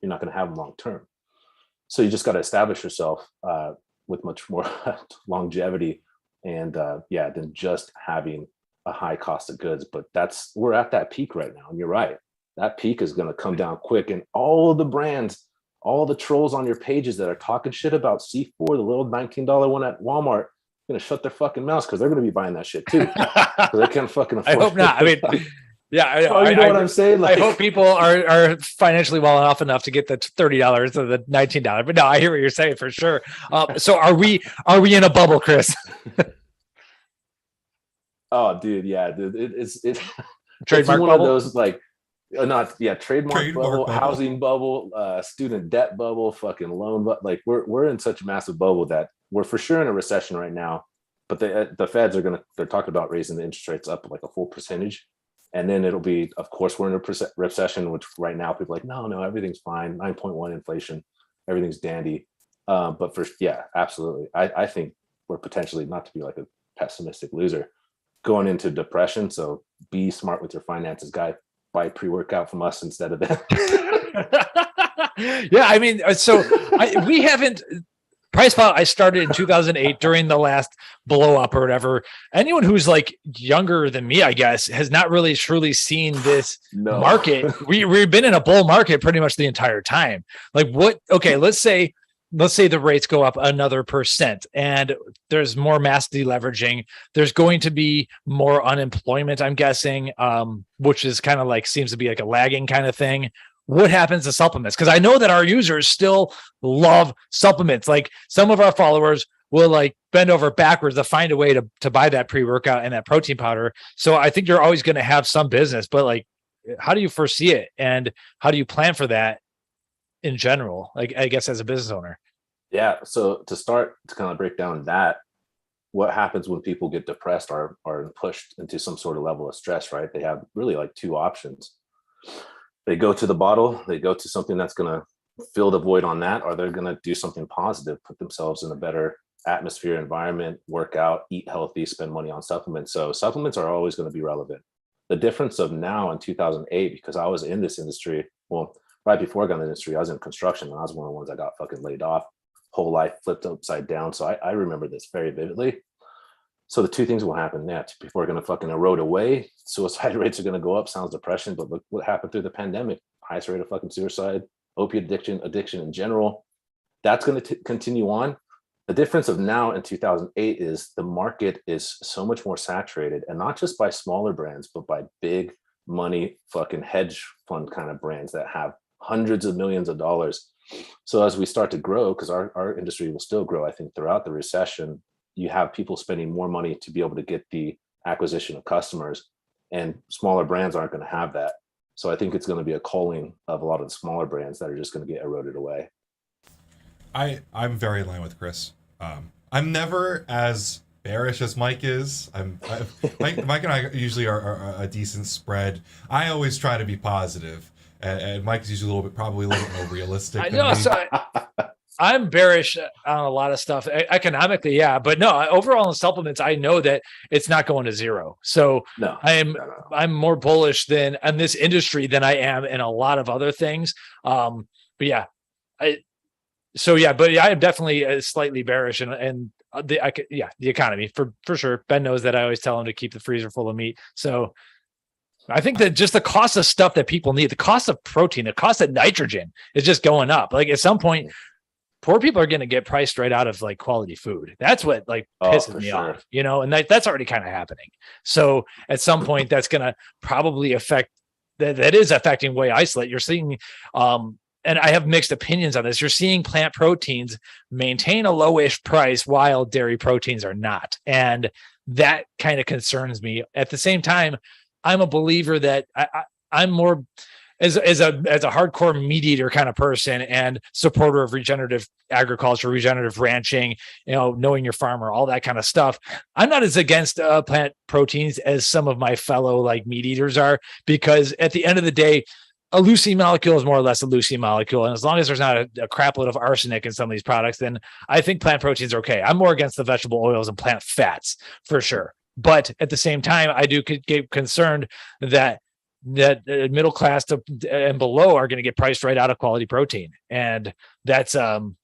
You're not going to have them long term. So you just got to establish yourself with much more longevity and than just having a high cost of goods. But we're at that peak right now. And you're right. That peak is going to come down quick. And all of the brands, all the trolls on your pages that are talking shit about C4, the little $19 one at Walmart, going to shut their fucking mouths, because they're going to be buying that shit too. So they can't fucking afford I hope not. I mean, yeah, you know what I'm saying? Like, I hope people are financially well off enough to get the $30 or the $19. But no, I hear what you're saying for sure. So are we in a bubble, Chris? Oh, dude, yeah, dude, it's trademark one bubble? of those like. Trademark bubble, housing bubble, student debt bubble, fucking loan, but like we're in such a massive bubble that we're for sure in a recession right now. But the Feds they're talking about raising the interest rates up like a full percentage, and then it'll be, of course, we're in a recession, which right now people are like, no, everything's fine, 9.1 inflation, everything's dandy. But absolutely, I think we're potentially, not to be like a pessimistic loser, going into depression. So be smart with your finances, guy. Buy pre-workout from us instead of them. Yeah, I mean, so we haven't. PricePlow, I started in 2008 during the last blow up or whatever. Anyone who's like younger than me, I guess, has not really truly seen this market. We've been in a bull market pretty much the entire time. Like, what? Okay, let's say the rates go up another % and there's more mass deleveraging. There's going to be more unemployment, I'm guessing, which is kind of like, seems to be like a lagging kind of thing. What happens to supplements? Because I know that our users still love supplements. Like, some of our followers will like bend over backwards to find a way to buy that pre-workout and that protein powder. So I think you're always going to have some business, but like, how do you foresee it? And how do you plan for that in general, like, I guess, as a business owner? Yeah. So to start to kind of break down that, what happens when people get depressed or are pushed into some sort of level of stress, right? They have really like two options. They go to the bottle, they go to something that's going to fill the void on that, or they're going to do something positive, put themselves in a better atmosphere, environment, work out, eat healthy, spend money on supplements. So supplements are always going to be relevant. The difference of now in 2008, because I was in this industry, well, right before I got in the industry, I was in construction and I was one of the ones that got fucking laid off. whole life flipped upside down. So I remember this very vividly. So the two things will happen. Yeah, people are going to fucking erode away. Suicide rates are going to go up. Sounds depression, but look what happened through the pandemic. Highest rate of fucking suicide, opiate addiction in general. That's going to continue on. The difference of now and 2008 is the market is so much more saturated, and not just by smaller brands, but by big money fucking hedge fund kind of brands that have hundreds of millions of dollars. So as we start to grow, because our industry will still grow, I think, throughout the recession, you have people spending more money to be able to get the acquisition of customers, and smaller brands aren't going to have that. So I think it's going to be a culling of a lot of the smaller brands that are just going to get eroded away. I'm very in line with Chris. I'm never as bearish as Mike is. Mike and I usually are a decent spread. I always try to be positive, and Mike is usually probably a little bit more realistic. I know. So I'm bearish on a lot of stuff economically, yeah, but no. Overall in supplements, I know that it's not going to zero. So no, I'm more bullish than on this industry than I am in a lot of other things. But yeah, I am definitely slightly bearish and the economy for sure. Ben knows that I always tell him to keep the freezer full of meat. So I think that just the cost of stuff that people need, the cost of protein, the cost of nitrogen is just going up. Like at some point, poor people are going to get priced right out of like quality food. That's what like pisses me off, and that's already kind of happening. So at some point that's going to probably affect that is affecting whey isolate. You're seeing, and I have mixed opinions on this. You're seeing plant proteins maintain a lowish price while dairy proteins are not. And that kind of concerns me. At the same time, I'm a believer that I'm more as a hardcore meat eater kind of person and supporter of regenerative agriculture, regenerative ranching, knowing your farmer, all that kind of stuff. I'm not as against plant proteins as some of my fellow like meat eaters are, because at the end of the day, a leucine molecule is more or less a leucine molecule. And as long as there's not a crap load of arsenic in some of these products, then I think plant proteins are okay. I'm more against the vegetable oils and plant fats for sure. But at the same time, I do get concerned that middle class and below are going to get priced right out of quality protein. And that's one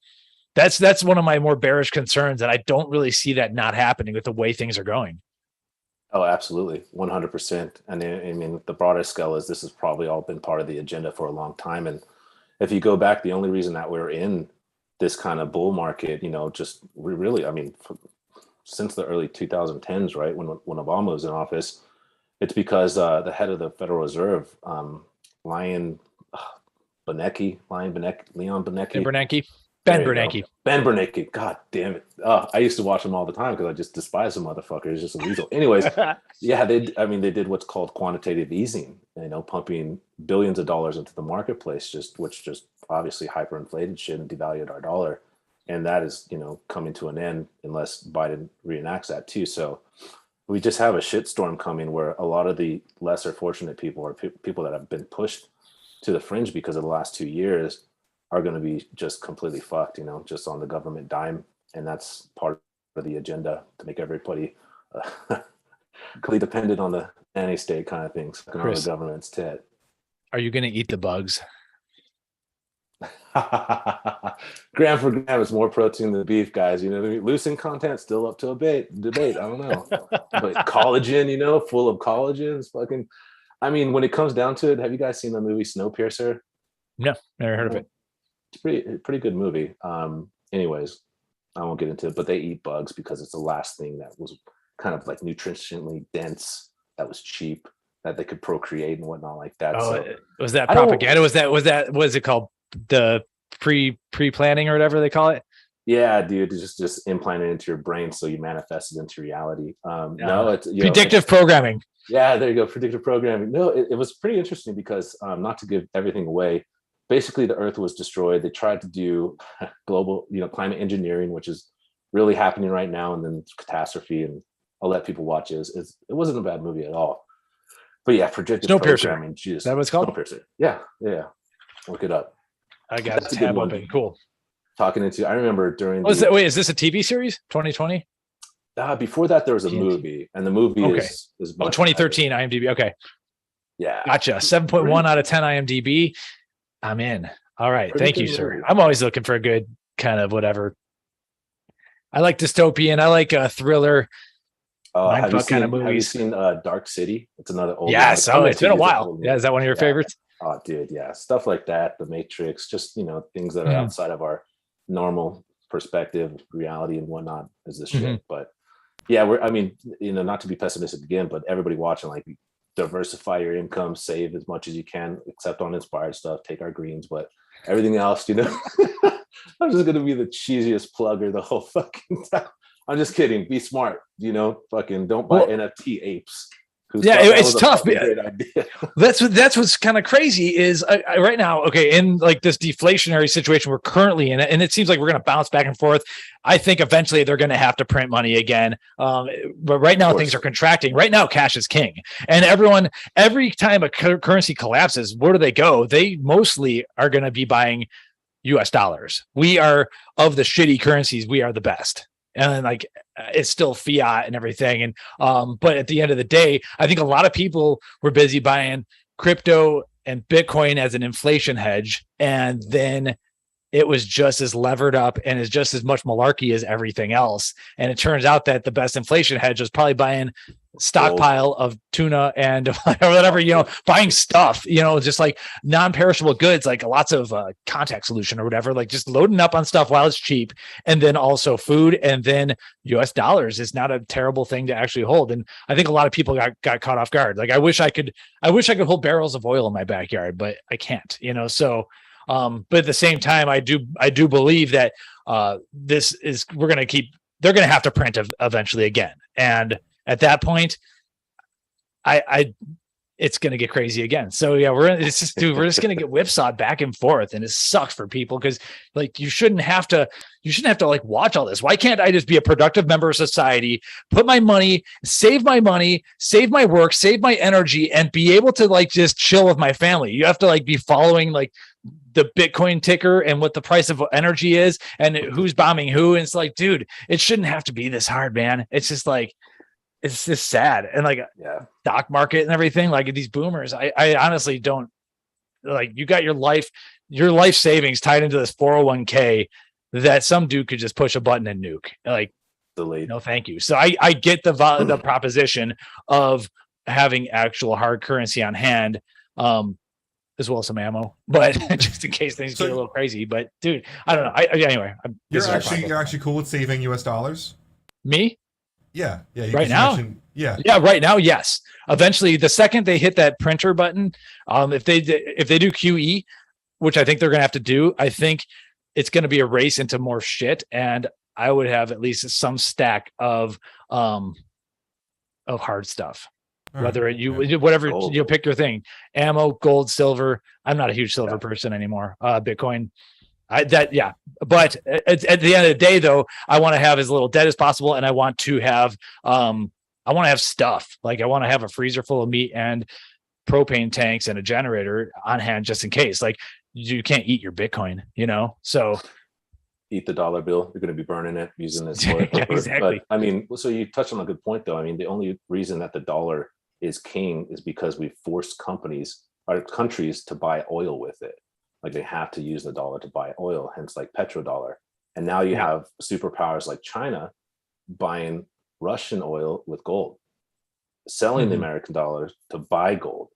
of my more bearish concerns. And I don't really see that not happening with the way things are going. Oh, absolutely. 100%. And I mean, the broader scale is this has probably all been part of the agenda for a long time. And if you go back, the only reason that we're in this kind of bull market, since the early 2010s, right? When Obama was in office, it's because the head of the Federal Reserve, Leon Bernanke. Ben Bernanke. God damn it. I used to watch him all the time because I just despise the motherfucker. He's just a weasel. Anyways, yeah, they did what's called quantitative easing, pumping billions of dollars into the marketplace, which obviously hyperinflated shit and devalued our dollar. And that is, coming to an end unless Biden reenacts that too. So we just have a shitstorm coming where a lot of the lesser fortunate people or people that have been pushed to the fringe because of the last 2 years are going to be just completely fucked, just on the government dime. And that's part of the agenda to make everybody completely dependent on the nanny state kind of things, on the government's tit. Are you going to eat the bugs? Gram for gram is more protein than beef, guys. Leucine content still up to debate. I don't know, but collagen, full of collagen is fucking. I mean, when it comes down to it, have you guys seen the movie Snowpiercer? No, never heard of it. It's pretty good movie. Anyways, I won't get into it, but they eat bugs because it's the last thing that was kind of like nutritionally dense, that was cheap, that they could procreate and whatnot like that. Oh, so, was that propaganda? Was it called the pre-planning or whatever they call it? Yeah, dude, just implant it into your brain so you manifest it into reality. No, it's predictive programming. Yeah, there you go, predictive programming. No, it was pretty interesting because not to give everything away, basically the Earth was destroyed. They tried to do global, climate engineering, which is really happening right now, and then catastrophe. And I'll let people watch it. It wasn't a bad movie at all. But yeah, predictive programming. Is that what it's called? Snowpiercer. Yeah. Look it up. I got a tab open. Cool. I remember during. Is this a TV series? 2020? Before that, there was a movie, and the movie is 2013 IMDb. Okay. Yeah. Gotcha. 7.1 out of 10 IMDb. I'm in. All right. Thank you, sir. I'm always looking for a good kind of whatever I like dystopian. I like a thriller. Have you kind of movies. seen Dark City? It's another old Yes. one. Oh, it's been a while. Yeah. Is that one of your Yeah. favorites? Oh, dude, yeah. Stuff like that, The Matrix, just, things that are outside of our normal perspective, reality and whatnot is the shit. But yeah, not to be pessimistic again, but everybody watching, like, diversify your income, save as much as you can, except on inspired stuff, take our greens, but everything else, I'm just going to be the cheesiest plugger the whole fucking time. I'm just kidding. Be smart, fucking don't buy NFT apes. Yeah, it's tough. Great idea. That's what's kind of crazy is right now. Okay, in like this deflationary situation we're currently in, and it seems like we're going to bounce back and forth. I think eventually they're going to have to print money again. But right now things are contracting. Right now, cash is king, and every time a currency collapses, where do they go? They mostly are going to be buying U.S. dollars. We are, of the shitty currencies, we are the best. And like it's still fiat and everything. And but at the end of the day, I think a lot of people were busy buying crypto and Bitcoin as an inflation hedge. And then it was just as levered up and is just as much malarkey as everything else. And it turns out that the best inflation hedge was probably buying stockpile of tuna and whatever, buying stuff, just like non-perishable goods, like lots of contact solution or whatever, like just loading up on stuff while it's cheap. And then also food, and then US dollars is not a terrible thing to actually hold. And I think a lot of people got caught off guard. Like I wish I could hold barrels of oil in my backyard, but I can't, so but at the same time, I do believe that they're going to have to print eventually again. And at that point, it's going to get crazy again. So yeah, we're just going to get whipsawed back and forth, and it sucks for people because like you shouldn't have to like watch all this. Why can't I just be a productive member of society, put my money, save my work, save my energy, and be able to like just chill with my family? You have to like be following like the Bitcoin ticker and what the price of energy is and who's bombing who. And it's like, dude, it shouldn't have to be this hard, man. It's just like, it's just sad. And like stock market and everything, like these boomers, I honestly don't like, you got your life savings tied into this 401k that some dude could just push a button and nuke. Like, delayed. No, thank you. So I get the proposition of having actual hard currency on hand, as well as some ammo, but just in case things get a little crazy. But dude, I don't know. Anyway, you're actually cool with saving US dollars? Me? Yeah. Right now? Yeah. Right now, yes. Eventually, the second they hit that printer button, if they do QE, which I think they're going to have to do, I think it's going to be a race into more shit. And I would have at least some stack of hard stuff. Whether whatever gold. You pick your thing, ammo, gold, silver. I'm not a huge silver person anymore. Bitcoin, but at the end of the day, though, I want to have as little debt as possible, and I want to have stuff. Like I want to have a freezer full of meat and propane tanks and a generator on hand just in case. Like you can't eat your Bitcoin, so. Eat the dollar bill. You're going to be burning it using this. Exactly. But I mean, so you touched on a good point, though. I mean, the only reason that the dollar is king is because we forced countries to buy oil with it. Like they have to use the dollar to buy oil, hence like petrodollar. And now you have superpowers like China buying Russian oil with gold, selling the American dollar to buy gold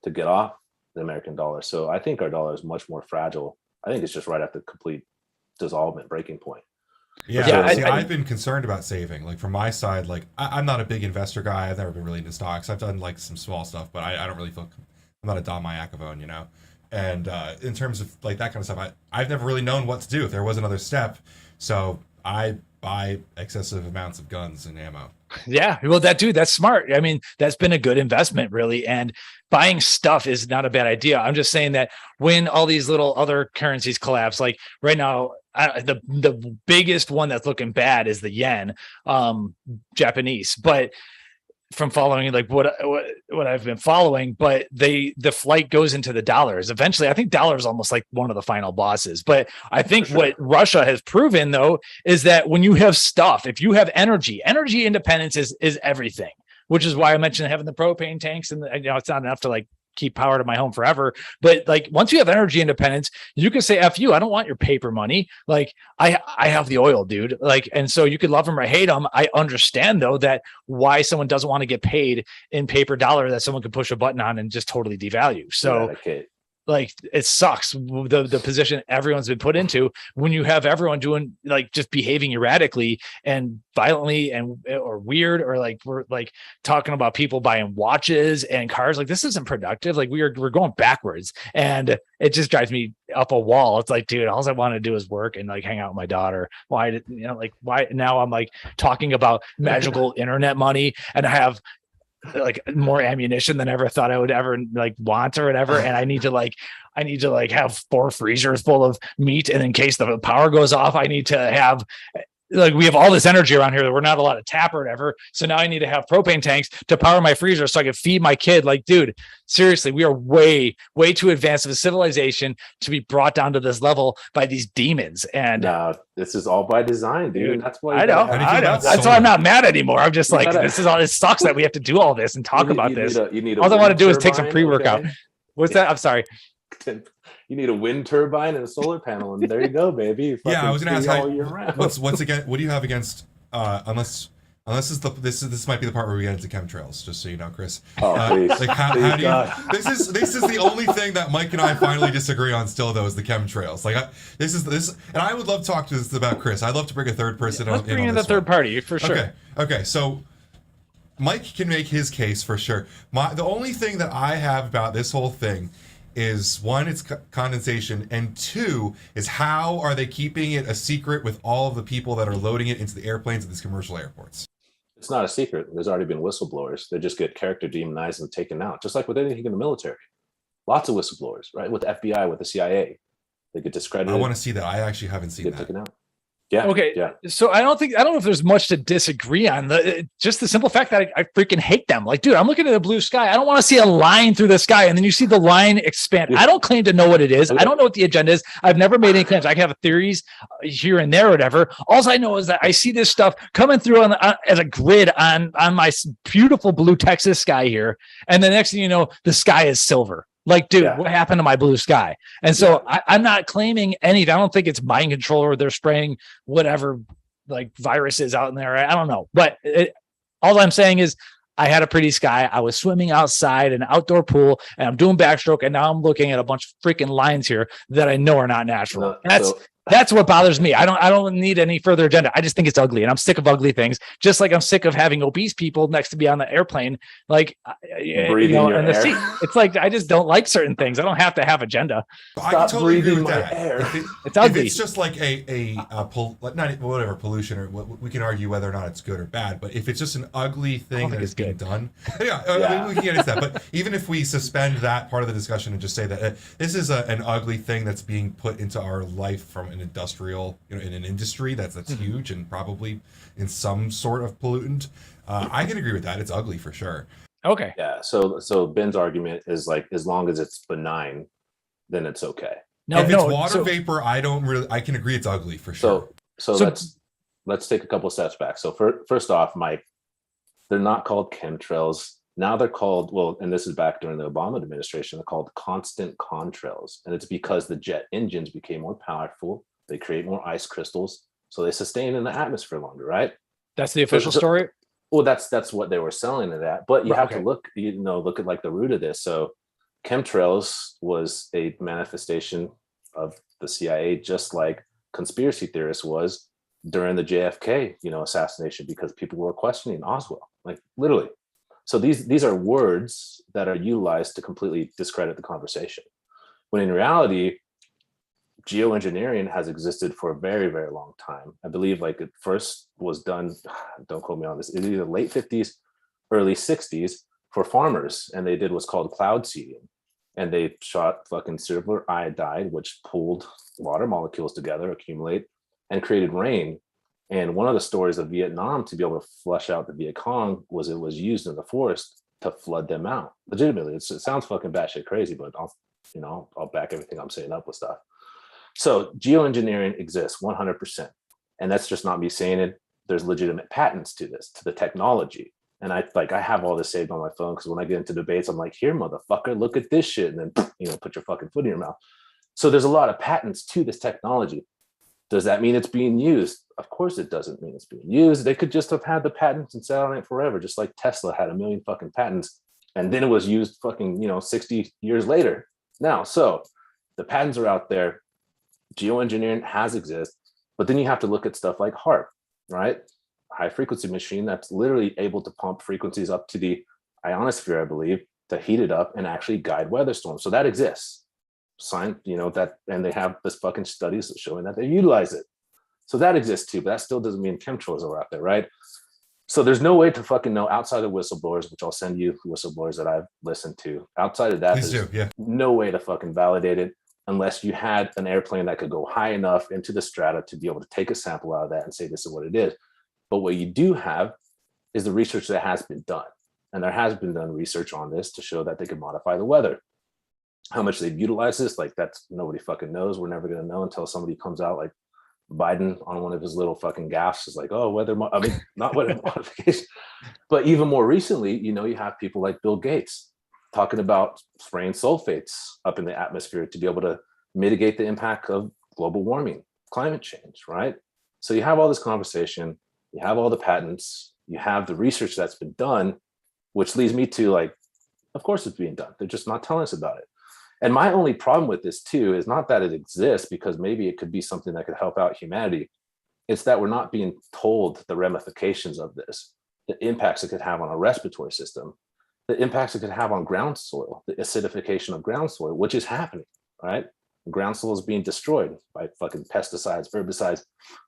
to get off the American dollar. So I think our dollar is much more fragile. I think it's just right at the complete dissolvent breaking point. I've been concerned about saving. Like from my side, like I'm not a big investor guy. I've never been really into stocks. I've done like some small stuff, but I don't really feel I'm not a Don Mayakovone, And in terms of like that kind of stuff, I've never really known what to do if there was another step. So I buy excessive amounts of guns and ammo. Yeah, well, that's smart. I mean, that's been a good investment, really. And buying stuff is not a bad idea. I'm just saying that when all these little other currencies collapse, like right now, the biggest one that's looking bad is the yen, Japanese. But from following like what I've been following, but the flight goes into the dollars. Eventually, I think dollar is almost like one of the final bosses. But I think what Russia has proven, though, is that when you have stuff, if you have energy independence is everything. Which is why I mentioned having the propane tanks, and it's not enough to like keep power to my home forever. But like, once you have energy independence, you can say, F you, I don't want your paper money. Like I have the oil, dude. Like, and so you could love them or hate them. I understand though, that why someone doesn't want to get paid in paper dollar that someone can push a button on and just totally devalue. So like, it sucks the position everyone's been put into when you have everyone doing like just behaving erratically and violently and or weird, or like we're like talking about people buying watches and cars. Like, this isn't productive. Like we're going backwards, and it just drives me up a wall. It's like, dude, all I want to do is work and like hang out with my daughter. Why now I'm like talking about magical internet money, and I have like more ammunition than I ever thought I would ever like want or whatever. And I need to have 4 freezers full of meat. And in case the power goes off, I need to have, like, we have all this energy around here that we're not allowed to tap or whatever. So now I need to have propane tanks to power my freezer so I can feed my kid. Like, dude, seriously, we are way, way too advanced of a civilization to be brought down to this level by these demons. And no, this is all by design, dude. That's why I know. That's why I'm not mad anymore. I'm just like, this is all. It sucks that we have to do all this and talk about this. All I want to do is take some pre-workout. Okay. What's that? I'm sorry. You need a wind turbine and a solar panel, and there you go, baby. Yeah, I was going to ask, once again, what do you have against unless this might be the part where we get into chemtrails, just so you know, Chris. Oh, please. Like how do you? This is the only thing that Mike and I finally disagree on still, though, is the chemtrails. Like this, and I would love to talk to this about Chris. I'd love to bring a third person. Let's bring in the third party for sure. Okay. So Mike can make his case for sure. The only thing that I have about this whole thing is, one, it's condensation, and 2 is how are they keeping it a secret with all of the people that are loading it into the airplanes at these commercial airports? It's not a secret. There's already been whistleblowers. They just get character demonized and taken out, just like with anything in the military. Lots of whistleblowers, right? With the FBI, with the CIA, they get discredited. I want to see that. I actually haven't seen that. Taken out. Yeah. Okay. Yeah. So I don't know if there's much to disagree on. Just the simple fact that I freaking hate them. Like, dude, I'm looking at the blue sky. I don't want to see a line through the sky, and then you see the line expand. I don't claim to know what it is. I don't know what the agenda is. I've never made any claims. I can have theories here and there or whatever. All I know is that I see this stuff coming through as a grid on my beautiful blue Texas sky here, and the next thing you know, the sky is silver. Like, dude, what happened to my blue sky? And so I'm not claiming anything. I don't think it's mind control or they're spraying whatever like viruses out in there. I don't know. But all I'm saying is I had a pretty sky. I was swimming outside in an outdoor pool, and I'm doing backstroke, and now I'm looking at a bunch of freaking lines here that I know are not natural. That's what bothers me. I don't need any further agenda. I just think it's ugly, and I'm sick of ugly things. Just like I'm sick of having obese people next to me on the airplane, like in the seat. It's like I just don't like certain things. I don't have to have agenda. I can totally agree with that. It's ugly. If it's just like not whatever pollution, or we can argue whether or not it's good or bad. But if it's just an ugly thing that is being done, we can get into that. But even if we suspend that part of the discussion and just say that this is an ugly thing that's being put into our life from an industrial, in an industry that's huge and probably in some sort of pollutant, I can agree with that. It's ugly for sure. Okay. Yeah. So Ben's argument is like, as long as it's benign, then it's okay. If it's water vapor, I can agree it's ugly for sure. So let's take a couple steps back. So first off, Mike, they're not called chemtrails. Now they're called, and this is back during the Obama administration, they're called constant contrails. And it's because the jet engines became more powerful. They create more ice crystals, so they sustain in the atmosphere longer, right? That's the official story? Well, that's what they were selling it at. But you have to look at like the root of this. So chemtrails was a manifestation of the CIA, just like conspiracy theorists was during the JFK, assassination, because people were questioning Oswald, like literally. So these are words that are utilized to completely discredit the conversation, when in reality, geoengineering has existed for a very, very long time. I believe like it first was done, don't quote me on this, it's either late 50s, early 60s for farmers. And they did what's called cloud seeding. And they shot fucking silver iodide, which pulled water molecules together, accumulate, and created rain. And one of the stories of Vietnam to be able to flush out the Viet Cong was it was used in the forest to flood them out. Legitimately, it sounds fucking batshit crazy, but I'll back everything I'm saying up with stuff. So geoengineering exists 100%. And that's just not me saying it. There's legitimate patents to this, to the technology. And I have all this saved on my phone, because when I get into debates, I'm like, here, motherfucker, look at this shit. And then, put your fucking foot in your mouth. So there's a lot of patents to this technology. Does that mean it's being used? Of course it doesn't mean it's being used. They could just have had the patents and sat on it forever, just like Tesla had 1 million fucking patents. And then it was used fucking, 60 years later. Now, so the patents are out there. Geoengineering has existed. But then you have to look at stuff like HAARP, right? High frequency machine that's literally able to pump frequencies up to the ionosphere, I believe, to heat it up and actually guide weather storms. So that exists. Science, that, and they have this fucking studies showing that they utilize it. So that exists too, but that still doesn't mean chemtrails are out there, right? So there's no way to fucking know outside of whistleblowers, which I'll send you whistleblowers that I've listened to. Outside of that, there's no way to fucking validate it unless you had an airplane that could go high enough into the strata to be able to take a sample out of that and say, this is what it is. But what you do have is the research that has been done. And there has been done research on this to show that they can modify the weather. How much they've utilized this, that's nobody fucking knows. We're never going to know until somebody comes out like Biden on one of his little fucking gaffes is like, oh, not weather modification. But even more recently, you have people like Bill Gates talking about spraying sulfates up in the atmosphere to be able to mitigate the impact of global warming, climate change, right? So you have all this conversation, you have all the patents, you have the research that's been done, which leads me to of course it's being done. They're just not telling us about it. And my only problem with this too is not that it exists, because maybe it could be something that could help out humanity. It's that we're not being told the ramifications of this, the impacts it could have on our respiratory system, the impacts it could have on ground soil, the acidification of ground soil, which is happening, right? Ground soil is being destroyed by fucking pesticides, herbicides,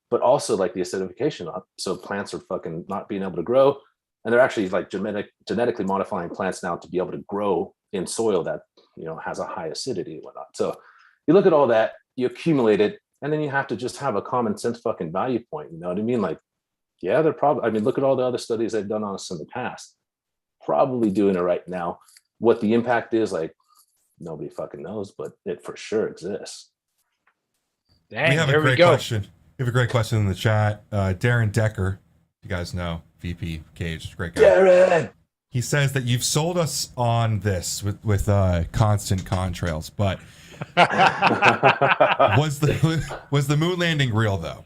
but also the acidification. So plants are fucking not being able to grow. And they're actually genetically modifying plants now to be able to grow in soil that has a high acidity and whatnot. So you look at all that, you accumulate it, and then you have to just have a common sense fucking value point. You know what I mean? Yeah, they're probably, look at all the other studies they've done on us in the past. Probably doing it right now. What the impact is, nobody fucking knows, but it for sure exists. Dang, we have a great question. We have a great question in the chat. Darren Decker, you guys know, VP Cage, great guy. Darren! He says that you've sold us on this with constant contrails, but was the moon landing real though?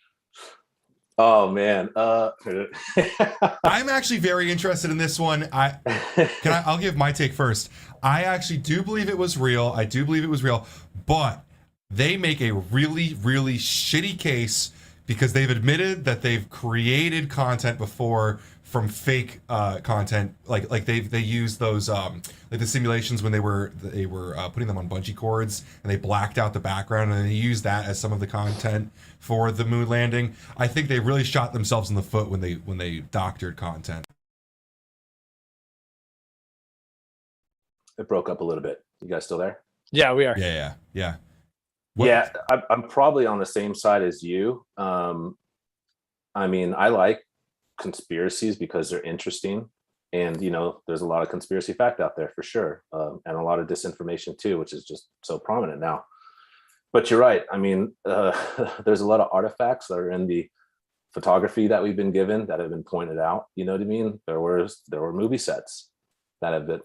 Oh man, I'm actually very interested in this one. I'll give my take first. I actually do believe it was real. I do believe it was real, but they make a really, really shitty case because they've admitted that they've created content before from fake content, like they use those the simulations when they were putting them on bungee cords and they blacked out the background and they used that as some of the content for the moon landing. I think they really shot themselves in the foot when they doctored content. It broke up a little bit. You guys still there? Yeah, we are. Yeah. Yeah, I'm probably on the same side as you. I like conspiracies because they're interesting, and there's a lot of conspiracy fact out there for sure, and a lot of disinformation too, which is just so prominent now. But you're right. There's a lot of artifacts that are in the photography that we've been given that have been pointed out. You know what I mean? There were movie sets that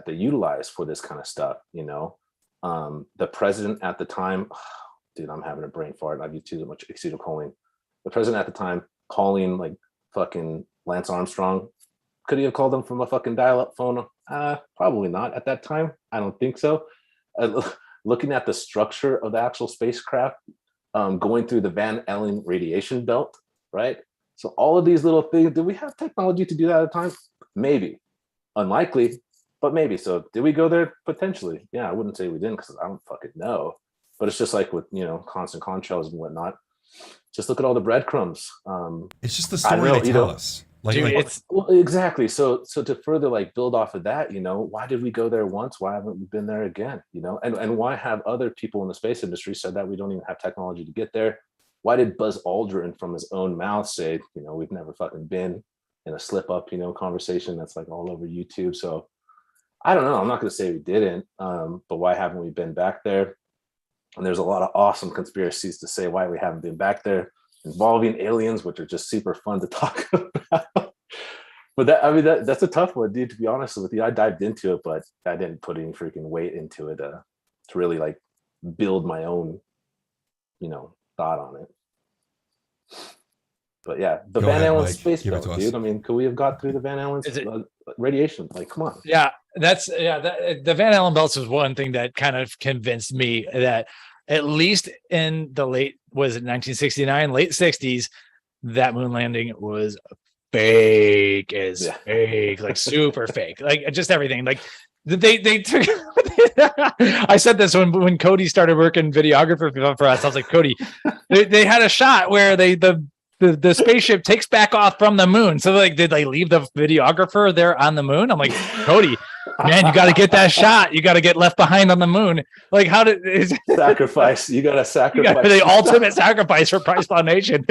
they utilized for this kind of stuff. The president at the time, dude, I'm having a brain fart. I've used too much acetylcholine. The president at the time calling fucking Lance Armstrong, could he have called him from a fucking dial-up phone? Probably not at that time. I don't think so. Looking at the structure of the actual spacecraft, going through the Van Allen radiation belt, right? So all of these little things, did we have technology to do that at the time? Maybe. Unlikely, but maybe. So did we go there? Potentially. Yeah, I wouldn't say we didn't because I don't fucking know. But it's just like with, constant contrails and whatnot. Just look at all the breadcrumbs. It's just the story they tell us. Exactly. So to further build off of that, why did we go there once? Why haven't we been there again? And why have other people in the space industry said that we don't even have technology to get there? Why did Buzz Aldrin from his own mouth say, we've never fucking been in a slip up, conversation that's all over YouTube? So I don't know. I'm not going to say we didn't, but why haven't we been back there? And there's a lot of awesome conspiracies to say why we haven't been back there involving aliens, which are just super fun to talk about. But that's a tough one, dude. To be honest with you, I dived into it, but I didn't put any freaking weight into it to really like build my own, thought on it. But yeah, the Go Van ahead, Allen Mike. space Give it belt, to us. dude. I mean, could we have got through the Van Allen's radiation? Like, come on. Yeah, the Van Allen belts was one thing that kind of convinced me that at least in the late 1969, late 60s, that moon landing was fake as fake, like super fake, like just everything. Like they took. I said this when Cody started working videographer for us. I was like, Cody, they had a shot where the spaceship takes back off from the moon. So like, did they leave the videographer there on the moon? I'm like, Cody, man, you got to get that shot. You got to get left behind on the moon. Like, how sacrifice? You got to sacrifice. The ultimate sacrifice for PricePlow Nation.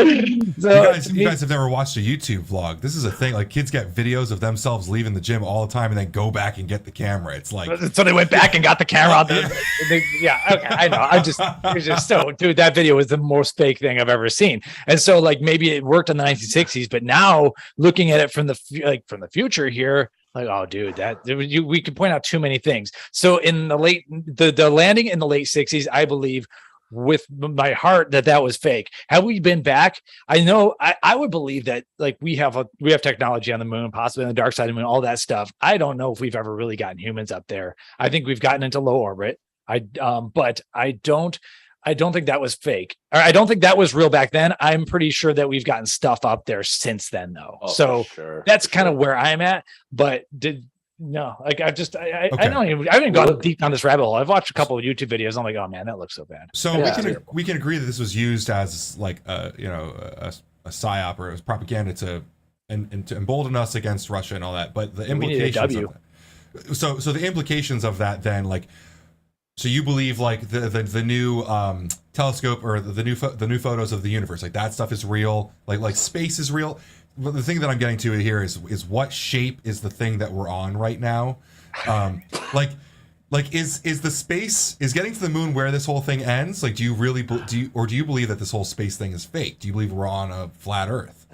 So you guys have never watched a YouTube vlog. This is a thing. Like, kids get videos of themselves leaving the gym all the time and then go back and get the camera. It's like, so they went back and got the camera out there. Yeah, okay, I know. It's just so, dude, that video was the most fake thing I've ever seen. And so like maybe it worked in the 1960s, but now looking at it from the future here, like, oh, dude, we could point out too many things. So in the landing in the late 60s, I believe with my heart that was fake. Have we been back? I know I would believe that like we have technology on the moon, possibly on the dark side of the moon, all that stuff. I don't know if we've ever really gotten humans up there. I think we've gotten into low orbit. But I don't think that was fake. Or I don't think that was real back then. I'm pretty sure that we've gotten stuff up there since then, though. Oh, so that's kind of where I'm at. But I haven't gone deep down this rabbit hole. I've watched a couple of YouTube videos. I'm like, oh man, that looks so bad. So we can agree that this was used as like a psyop or as propaganda to embolden us against Russia and all that. But the implications of that. So the implications of that then, like, so you believe like the new telescope or the new photos of the universe, like that stuff is real, like space is real. But the thing that I'm getting to here is what shape is the thing that we're on right now? Is the space is getting to the moon where this whole thing ends? Like, do you believe that this whole space thing is fake? Do you believe we're on a flat Earth?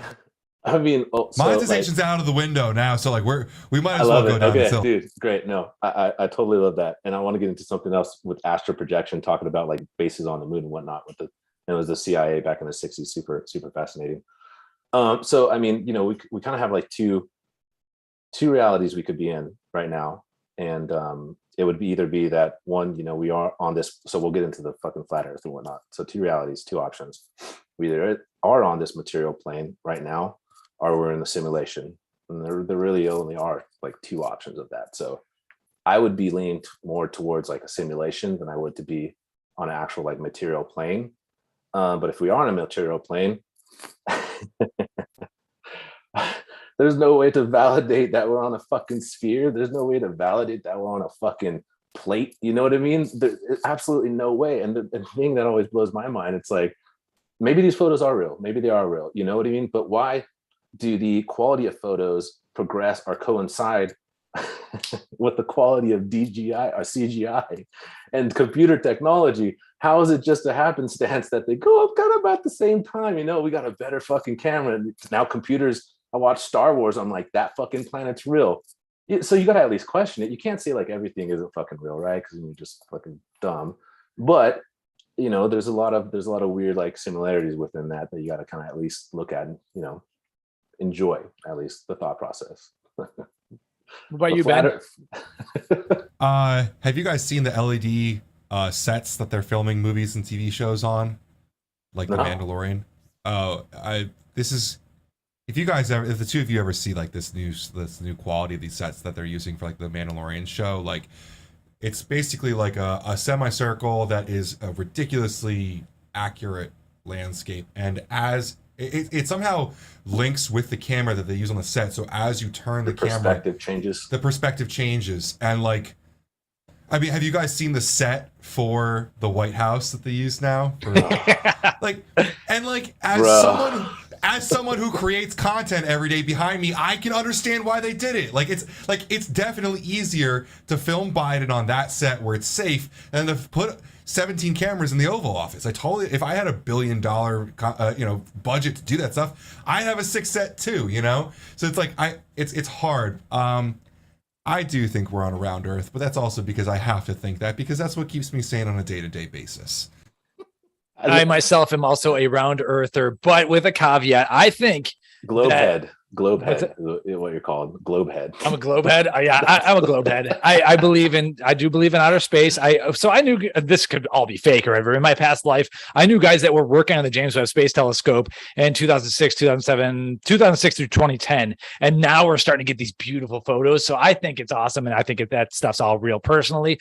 I mean, monetization's out of the window now, so like we might as well go down. Okay, dude, great. No, I totally love that, and I want to get into something else with astral projection, talking about like bases on the moon and whatnot. It was the CIA back in the 60s, super fascinating. So I mean, we kind of have like two realities we could be in right now, and it would either be that one, we are on this. So we'll get into the fucking flat Earth and whatnot. So two realities, two options. We either are on this material plane right now, or we're in the simulation. And there really only are like two options of that. So I would be leaning more towards like a simulation than I would to be on an actual like material plane. But if we are on a material plane, there's no way to validate that we're on a fucking sphere. There's no way to validate that we're on a fucking plate. You know what I mean? There's absolutely no way. And the thing that always blows my mind, it's like, maybe these photos are real. Maybe they are real. You know what I mean? But why do the quality of photos progress or coincide with the quality of DGI or CGI and computer technology? How is it just a happenstance that they go up kind of about the same time? We got a better fucking camera. Now computers, I watch Star Wars, I'm like, that fucking planet's real. So you got to at least question it. You can't say like everything isn't fucking real, right? Because you're just fucking dumb. But there's a lot of weird like similarities within that you got to kind of at least look at and enjoy at least the thought process. What about you, Ben? Have you guys seen the LED sets that they're filming movies and TV shows on, like The Mandalorian? If the two of you ever see like this new quality of these sets that they're using for like the Mandalorian show, like it's basically like a semicircle that is a ridiculously accurate landscape, and as it somehow links with the camera that they use on the set. So as you turn the camera, the perspective changes. And like, I mean, have you guys seen the set for the White House that they use now? as someone who creates content every day behind me, I can understand why they did it. Like it's definitely easier to film Biden on that set where it's safe than to put 17 cameras in the Oval Office. If I had $1 billion, budget to do that stuff, I'd have a 6 set too, So it's like, it's hard. I do think we're on a round earth, but that's also because I have to think that because that's what keeps me sane on a day-to-day basis. I myself am also a round earther, but with a caveat. I think globe head, what you're called, globe head. I'm a globe head. I'm a globe head. I do believe in outer space. So I knew this could all be fake or whatever. In my past life, I knew guys that were working on the James Webb Space Telescope in 2006, 2007, 2006 through 2010. And now we're starting to get these beautiful photos. So I think it's awesome. And I think that stuff's all real personally.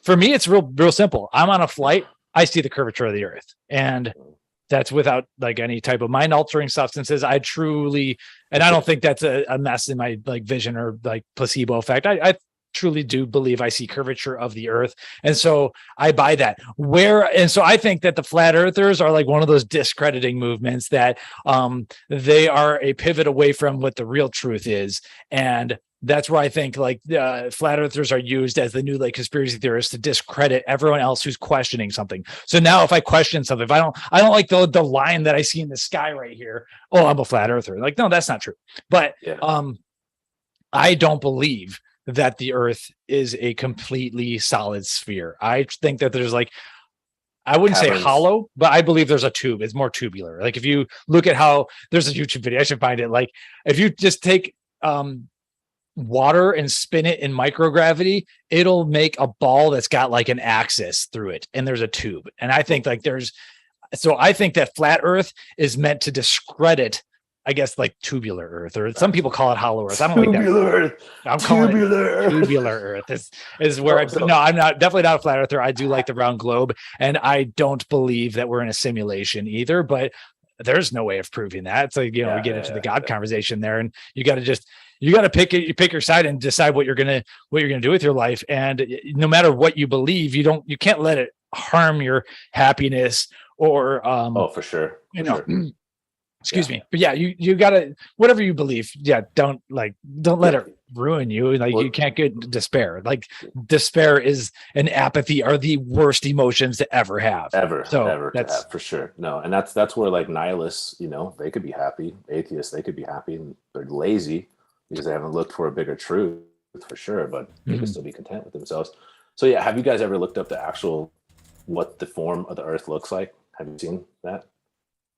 For me, it's real simple. I'm on a flight. I see the curvature of the earth, and that's without like any type of mind altering substances. I truly, and I don't think that's a mess in my like vision or like placebo effect. I truly do believe I see curvature of the earth. And so I buy that and so I think that the flat earthers are like one of those discrediting movements that they are a pivot away from what the real truth is. And that's where I think like flat earthers are used as the new like conspiracy theorists to discredit everyone else who's questioning something. So now if I question something, if I don't like the line that I see in the sky right here, oh, I'm a flat earther. Like, no, that's not true. But I don't believe that the earth is a completely solid sphere. I think that there's like, I wouldn't say hollow, but I believe there's a tube. It's more tubular. Like if you look at how there's a YouTube video, I should find it. Like if you just take water and spin it in microgravity, it'll make a ball that's got like an axis through it. And there's a tube. And I think like I think that flat earth is meant to discredit, I guess, like tubular earth, or some people call it hollow earth. I don't like that. Earth. I'm calling it tubular earth is where I'm definitely not a flat earther. I do like the round globe, and I don't believe that we're in a simulation either, but there's no way of proving that. It's like, we get into the God conversation there, and you got to pick your side and decide what you're going to do with your life. And no matter what you believe, you can't let it harm your happiness or, for sure. Excuse me. But you gotta, whatever you believe. Yeah. Don't let it ruin you. Like you can't get despair. Like despair is an apathy are the worst emotions to ever have. Ever to have, for sure. No. And that's where like nihilists, they could be happy. Atheists, they could be happy, and they're lazy because they haven't looked for a bigger truth for sure, but they can still be content with themselves. So have you guys ever looked up what the form of the earth looks like? Have you seen that?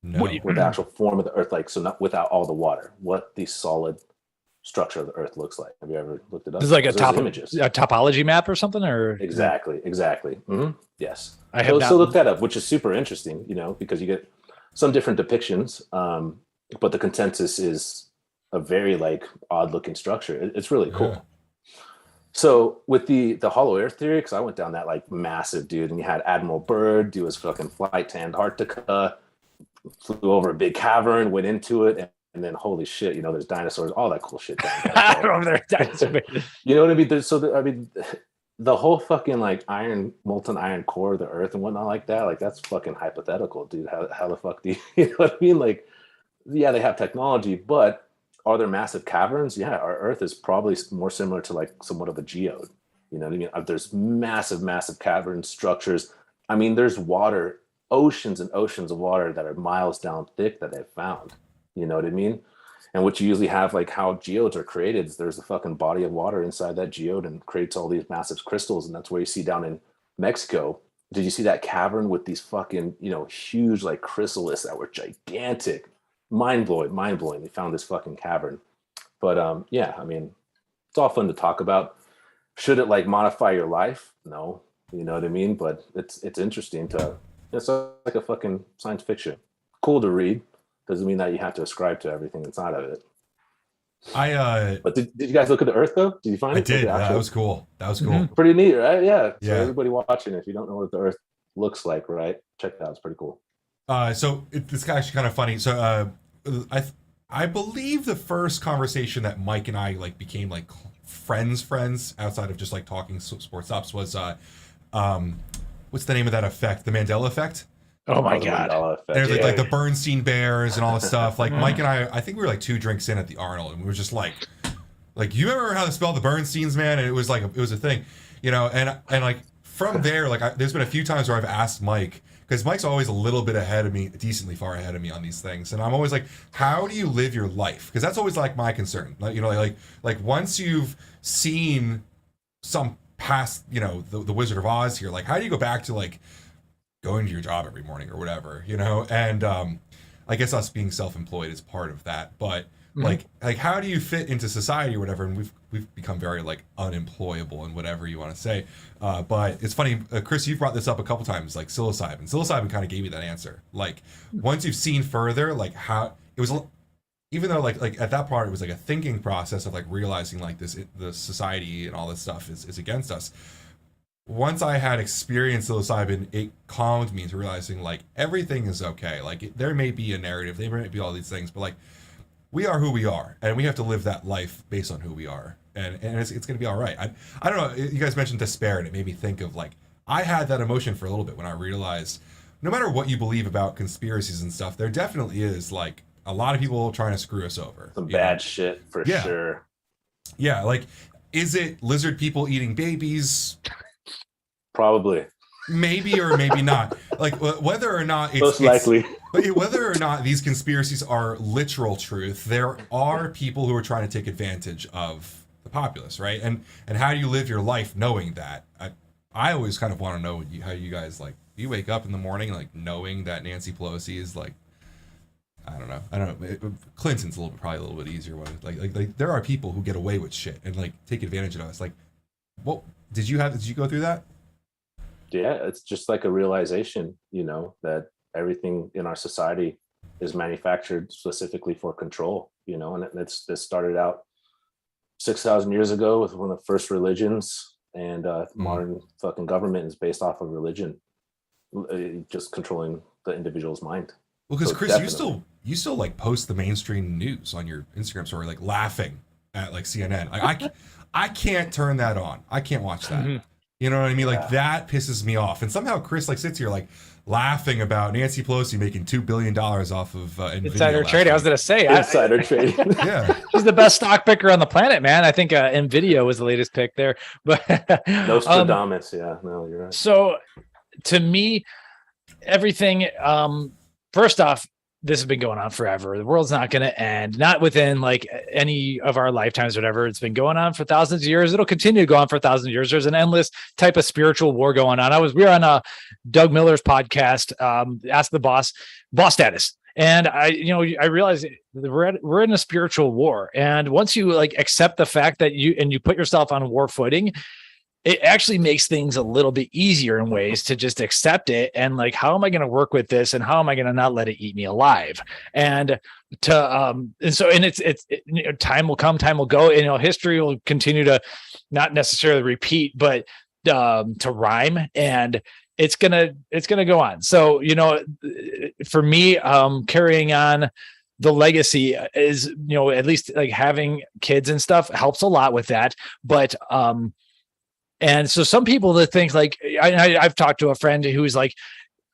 No. What the actual form of the earth, like, so not without all the water, what the solid structure of the earth looks like. Have you ever looked it up? It's like a topology map or something, or exactly. Mm-hmm. Yes. I have so look that up, which is super interesting, because you get some different depictions, but the consensus is a very like odd looking structure. It's really cool. Yeah. So with the hollow earth theory, because I went down that like massive dude, and you had Admiral Byrd do his fucking flight to Antarctica, flew over a big cavern, went into it, and then holy shit, there's dinosaurs, all that cool shit down there. Over there, dinosaurs. You know what I mean? The whole fucking like molten iron core of the earth and whatnot like that, like that's fucking hypothetical, dude. How the fuck do you know what I mean? Like, yeah, they have technology, but are there massive caverns? Yeah, our earth is probably more similar to like somewhat of a geode. You know what I mean? There's massive cavern structures. I mean, there's water, oceans and oceans of water that are miles down thick that they've found. You know what I mean? And what you usually have, like how geodes are created, is there's a fucking body of water inside that geode and creates all these massive crystals. And that's where you see down in Mexico. Did you see that cavern with these fucking, huge like chrysalis that were gigantic? Mind blowing. They found this fucking cavern. But yeah, I mean, it's all fun to talk about. Should it like modify your life? No. You know what I mean? But it's interesting it's like a fucking science fiction. Cool to read. Doesn't mean that you have to ascribe to everything inside of it. But did you guys look at the earth though? Did you find it? I did. That was cool. Mm-hmm. Pretty neat, right? Yeah. So everybody watching, if you don't know what the earth looks like, right? Check it out. It's pretty cool. So this guy's actually kind of funny. So I believe the first conversation that Mike and I like became like friends outside of just like talking sports ups was what's the name of that effect? The Mandela effect. Oh my the God. Mandela effect. There's Yeah. like the Bernstein Bears and all this stuff. Like Mike and I think we were like 2 drinks in at the Arnold, and we were just like, you remember how to spell the Bernsteins, man? And it was a thing, you know. And like from there, like there's been a few times where I've asked Mike, because Mike's always a little bit ahead of me, decently far ahead of me on these things, and I'm always like, how do you live your life? Because that's always like my concern. Like, you know, like once you've seen some past, you know, the Wizard of Oz here, like how do you go back to like going to your job every morning or whatever, you know? And I guess us being self-employed is part of that, but like how do you fit into society or whatever? And we've become very like unemployable and whatever you want to say. But it's funny, Chris, you've brought this up a couple times, like psilocybin kind of gave me that answer. Like once you've seen further, like how it was, even though like at that part it was like a thinking process of like realizing like the society and all this stuff is against us. Once I had experienced psilocybin, it calmed me into realizing like everything is okay. Like there may be a narrative, there may be all these things, but like we are who we are, and we have to live that life based on who we are, and it's going to be all right. I don't know. You guys mentioned despair, and it made me think of like I had that emotion for a little bit when I realized no matter what you believe about conspiracies and stuff, there definitely is like a lot of people trying to screw us over. Some bad shit for sure. Yeah, like is it lizard people eating babies? Probably. Maybe or maybe not. Like whether or not it's most likely. Whether or not these conspiracies are literal truth, there are people who are trying to take advantage of the populace, right? And how do you live your life knowing that? I always kind of want to know how you guys like. Do you wake up in the morning like knowing that Nancy Pelosi is like, I don't know. Clinton's probably a little bit easier one. Like there are people who get away with shit and like take advantage of us. Like, what did you go through that? Yeah, it's just like a realization, you know, that everything in our society is manufactured specifically for control, you know, and this started out 6,000 years ago with one of the first religions, and modern fucking government is based off of religion, just controlling the individual's mind. Well, because So Chris, definitely. you still like post the mainstream news on your Instagram story, like laughing at like CNN. Like I can't turn that on. I can't watch that. You know what I mean? Like that pisses me off. And somehow Chris like sits here like laughing about Nancy Pelosi making $2 billion off of Nvidia Insider trading. I was going to say Insider trading. Yeah. she's the best stock picker on the planet, man. I think Nvidia was the latest pick there, but Nostradamus. Yeah, no, you're right. So to me, everything, first off, this has been going on forever. The world's not going to end, not within like any of our lifetimes, whatever. It's been going on for thousands of years. It'll continue to go on for thousands of years. There's an endless type of spiritual war going on. We were on Doug Miller's podcast, Ask the Boss Status. And I realized we're in a spiritual war. And once you like accept the fact that you put yourself on war footing, it actually makes things a little bit easier in ways to just accept it. And like, how am I going to work with this? And how am I going to not let it eat me alive? And it's time will come, time will go, and, history will continue to not necessarily repeat, but to rhyme, and it's going to go on. So, for me, carrying on the legacy is, at least like having kids and stuff helps a lot with that. But, and so some people that think like I've talked to a friend who's like,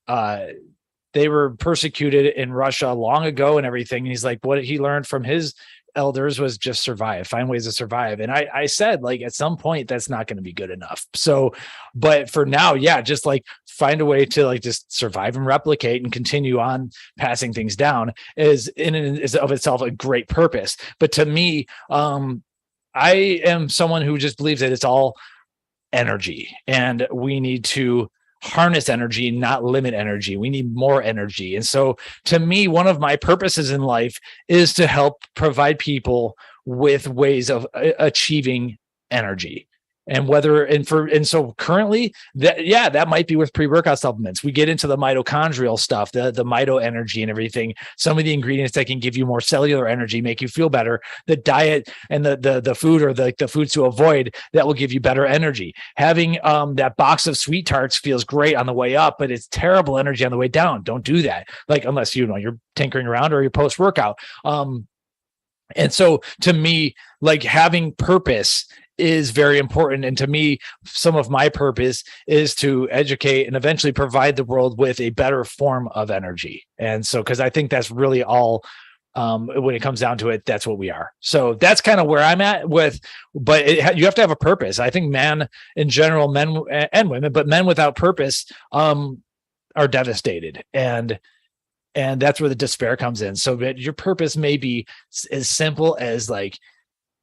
they were persecuted in Russia long ago and everything. And he's like, what he learned from his elders was just find ways to survive. And I said, like, at some point that's not going to be good enough. So, but for now, yeah, just like find a way to like just survive and replicate and continue on passing things down is of itself a great purpose. But to me, I am someone who just believes that it's all energy, and we need to harness energy, not limit energy. We need more energy. And so to me, one of my purposes in life is to help provide people with ways of achieving energy. And so currently that might be with pre-workout supplements. We get into the mitochondrial stuff, the mito energy and everything. Some of the ingredients that can give you more cellular energy, make you feel better. The diet and the food, or the foods to avoid, that will give you better energy. Having that box of sweet tarts feels great on the way up, but it's terrible energy on the way down. Don't do that. Like, unless you're tinkering around or you're post-workout. And so to me, like, having purpose is very important. And to me, some of my purpose is to educate and eventually provide the world with a better form of energy. And so, because I think that's really all, when it comes down to it, that's what we are. So that's kind of where I'm at with, but you have to have a purpose. I think man in general, men and women, but men without purpose are devastated. And that's where the despair comes in. So your purpose may be as simple as like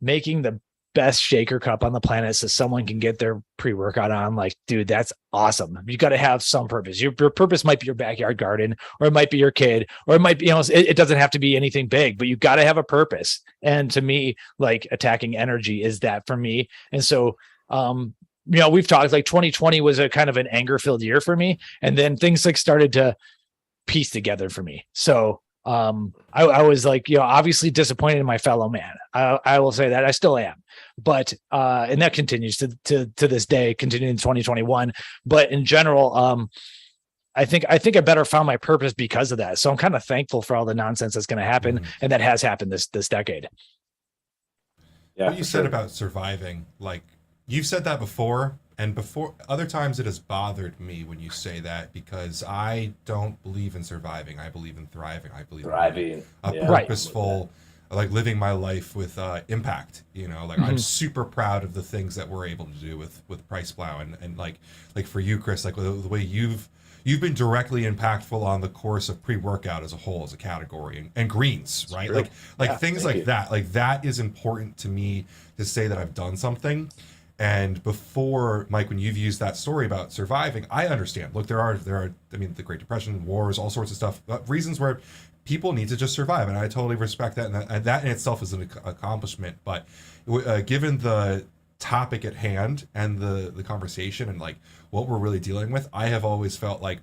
making the best shaker cup on the planet so someone can get their pre-workout on. Like, dude, that's awesome. You got to have some purpose. Your purpose might be your backyard garden, or it might be your kid, or it might be, it doesn't have to be anything big, but you got to have a purpose. And to me, like attacking energy is that for me. And so, we've talked like 2020 was a kind of an anger filled year for me. And then things like started to piece together for me. So I was like, obviously disappointed in my fellow man. I will say that I still am, but and that continues to this day, continuing in 2021. But in general, I think I better found my purpose because of that. So I'm kind of thankful for all the nonsense that's going to happen, and that has happened this decade. Yeah, what you said about surviving, like you've said that before. And before, other times it has bothered me when you say that, because I don't believe in surviving. I believe in thriving. I believe in a purposeful, like living my life with impact. I'm super proud of the things that we're able to do with PricePlow, and like for you, Chris, like the way you've been directly impactful on the course of pre-workout as a whole, as a category, and greens, right? True. Like things like that. Like that is important to me to say that I've done something. And before, Mike, when you've used that story about surviving, I understand. Look, there are, the Great Depression, wars, all sorts of stuff, reasons where people need to just survive. And I totally respect that. And that in itself is an accomplishment. But given the topic at hand and the conversation and like what we're really dealing with, I have always felt like,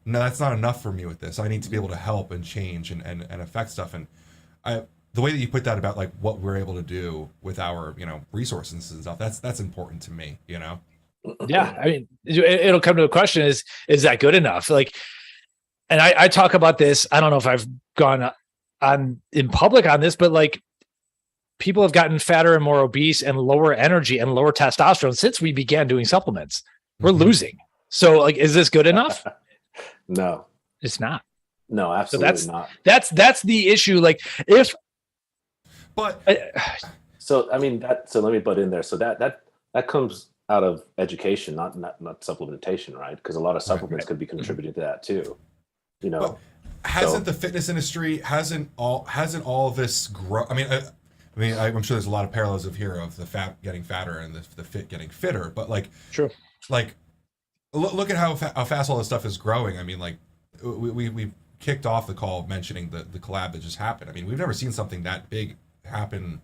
no, that's not enough for me with this. I need to be able to help and change and affect stuff. And the way that you put that about like what we're able to do with our, resources and stuff, that's important to me, Yeah. I mean, it'll come to the question is that good enough? Like, and I talk about this, I don't know if I've gone on in public on this, but like people have gotten fatter and more obese and lower energy and lower testosterone since we began doing supplements. We're losing. So like, is this good enough? No, it's not. No, absolutely not. That's the issue. Like so let me butt in there. So that comes out of education, not supplementation, right? Because a lot of supplements could be contributing to that too. But hasn't the fitness industry hasn't all of this grow? I'm sure there's a lot of parallels of the fat getting fatter and the fit getting fitter. But like, sure, like look at how fast all this stuff is growing. I mean, like we kicked off the call mentioning the collab that just happened. I mean, we've never seen something that big happen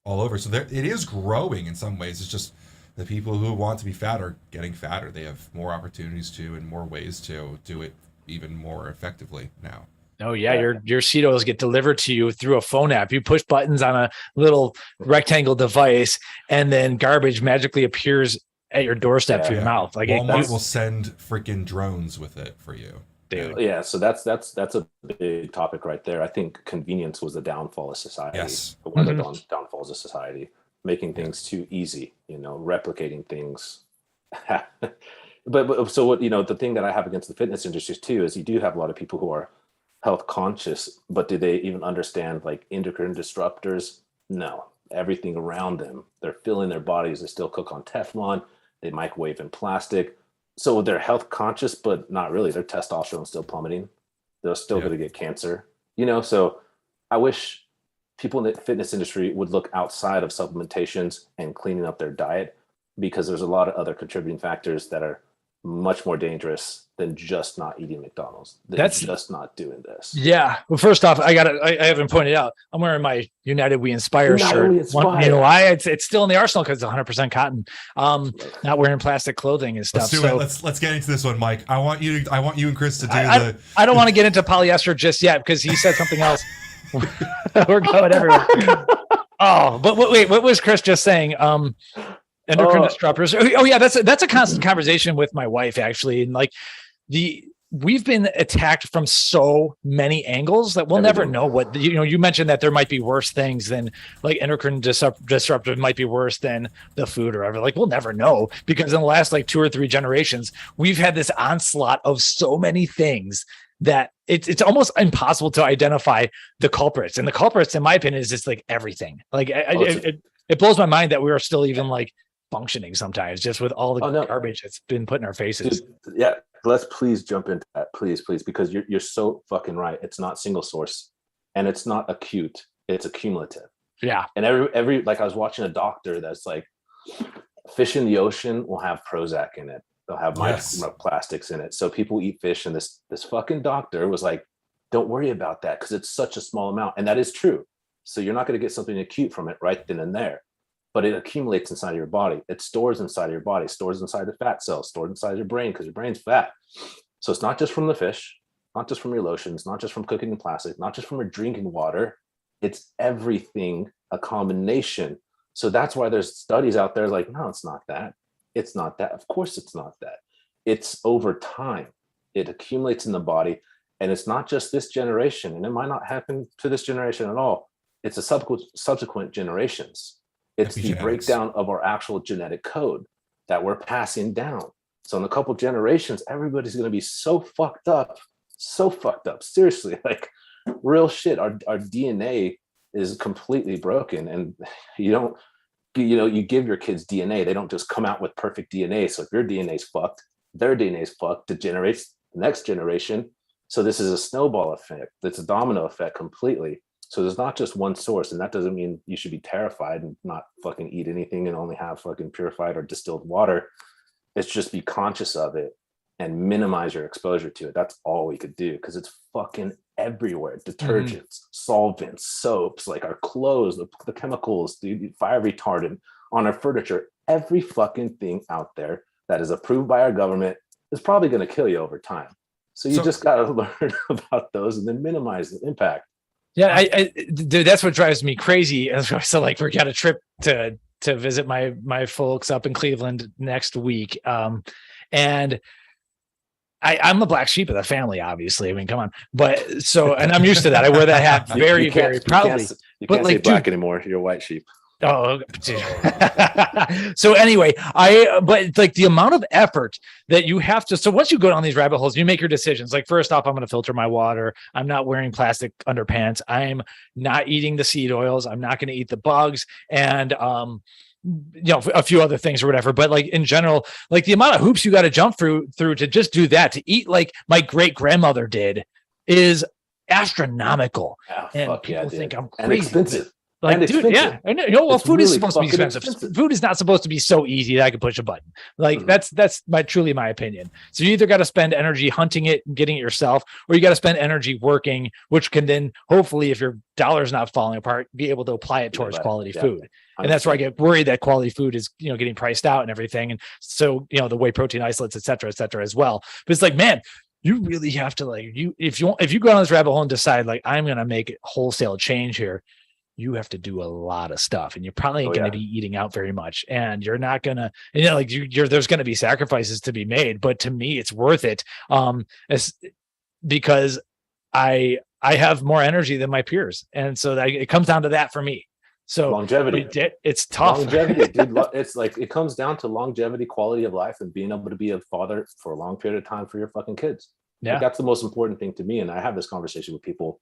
all over. So it is growing in some ways. It's just the people who want to be fat are getting fatter. They have more opportunities to and more ways to do it even more effectively now. Oh yeah, your Cheetos get delivered to you through a phone app. You push buttons on a little rectangle device, and then garbage magically appears at your doorstep through your mouth. Like Walmart will send freaking drones with it for you. Dude. Yeah, so that's a big topic right there. I think convenience was the downfall of society. Yes. One of the downfalls of society, making things too easy, replicating things. but so what, the thing that I have against the fitness industry too is you do have a lot of people who are health conscious, but do they even understand like endocrine disruptors? No, everything around them, they're filling their bodies. They still cook on Teflon. They microwave in plastic. So they're health conscious, but not really. Their testosterone is still plummeting. They're still going to get cancer, So I wish people in the fitness industry would look outside of supplementations and cleaning up their diet, because there's a lot of other contributing factors that are much more dangerous than just not eating McDonald's. That's just not doing this. Yeah. Well, first off, I haven't pointed out, I'm wearing my United We Inspire shirt. You know why? It's still in the arsenal because it's 100% cotton. Not wearing plastic clothing and stuff. Let's get into this one, Mike. I want you and Chris to do I don't want to get into polyester just yet because he said something else. We're going everywhere. But wait, what was Chris just saying? Endocrine disruptors. Oh yeah, that's a constant conversation with my wife actually, and like the we've been attacked from so many angles that we'll never know what, you mentioned that there might be worse things than like endocrine disruptive might be worse than the food or whatever. Like we'll never know, because in the last like 2 or 3 generations, we've had this onslaught of so many things that it's almost impossible to identify the culprits. And the culprits, in my opinion, is just like everything. Like it blows my mind that we are still even like functioning sometimes just with all the garbage that's been put in our faces. Dude, yeah. Let's please jump into that, please, because you're so fucking right. It's not single source, and it's not acute. It's accumulative. Yeah. And every like I was watching a doctor that's like, fish in the ocean will have Prozac in it. They'll have microplastics in it. So people eat fish, and this fucking doctor was like, don't worry about that because it's such a small amount, and that is true. So you're not going to get something acute from it right then and there. But it accumulates inside of your body. It stores inside of your body, stores inside the fat cells, stored inside your brain because your brain's fat. So it's not just from the fish, not just from your lotions, not just from cooking in plastic, not just from your drinking water. It's everything, a combination. So that's why there's studies out there like, no, it's not that. It's not that. Of course it's not that. It's over time. It accumulates in the body. And it's not just this generation. And it might not happen to this generation at all. It's a subsequent generations. It's the breakdown of our actual genetic code that we're passing down. So in a couple generations, everybody's going to be so fucked up. Seriously, like real shit. Our DNA is completely broken, and you give your kids DNA. They don't just come out with perfect DNA. So if your DNA is fucked, their DNA is fucked to generate the next generation. So this is a snowball effect. It's a domino effect completely. So there's not just one source, and that doesn't mean you should be terrified and not fucking eat anything and only have fucking purified or distilled water. It's just be conscious of it and minimize your exposure to it. That's all we could do because it's fucking everywhere. Detergents, solvents, soaps, like our clothes, the chemicals, the fire retardant on our furniture, every fucking thing out there that is approved by our government is probably going to kill you over time. So you just got to learn about those and then minimize the impact. Yeah, dude, that's what drives me crazy. So like we got a trip to visit my folks up in Cleveland next week. And I'm the black sheep of the family, obviously. I mean, come on. But so, and I'm used to that. I wear that hat very proudly. You can't say black anymore. You're a white sheep. Oh, so anyway, but like the amount of effort that you have to, so once you go down these rabbit holes, you make your decisions. Like first off, I'm going to filter my water. I'm not wearing plastic underpants. I'm not eating the seed oils. I'm not going to eat the bugs and, a few other things or whatever. But like in general, like the amount of hoops you got to jump through to just do that, to eat like my great grandmother did is astronomical. Oh, and people think I'm crazy. And expensive. Like, dude, yeah, I know. Well, food is supposed to be expensive. Food is not supposed to be so easy that I can push a button. Like that's truly my opinion. So you either got to spend energy hunting it and getting it yourself, or you got to spend energy working, which can then hopefully, if your dollar's not falling apart, be able to apply it towards quality food. And that's where I get worried that quality food is, getting priced out and everything. And so, the whey protein isolates, et cetera, as well. But it's like, man, you really have to if you go down this rabbit hole and decide like, I'm going to make a wholesale change here, you have to do a lot of stuff, and you're probably ain't going to be eating out very much, and you're not going to, there's going to be sacrifices to be made, but to me, it's worth it. Because I have more energy than my peers. And so it comes down to that for me. So longevity, it's tough. Longevity, dude. It's like, it comes down to longevity, quality of life, and being able to be a father for a long period of time for your fucking kids. Yeah. Like, that's the most important thing to me. And I have this conversation with people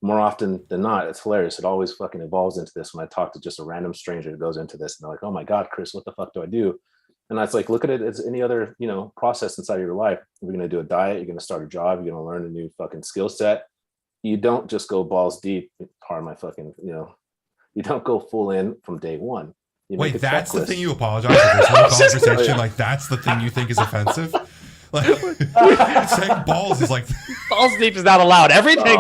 more often than not. It's hilarious. It always fucking evolves into this when I talk to just a random stranger that goes into this and they're like, oh my God, Chris, what the fuck do I do? And I was like, look at it as any other, process inside of your life. You're going to do a diet. You're going to start a job. You're going to learn a new fucking skill set. You don't just go balls deep. Pardon my fucking, you don't go full in from day one. Wait, that's the thing you apologize for this whole conversation? Like, that's the thing you think is offensive? Like, saying balls is like balls deep is not allowed. Everything.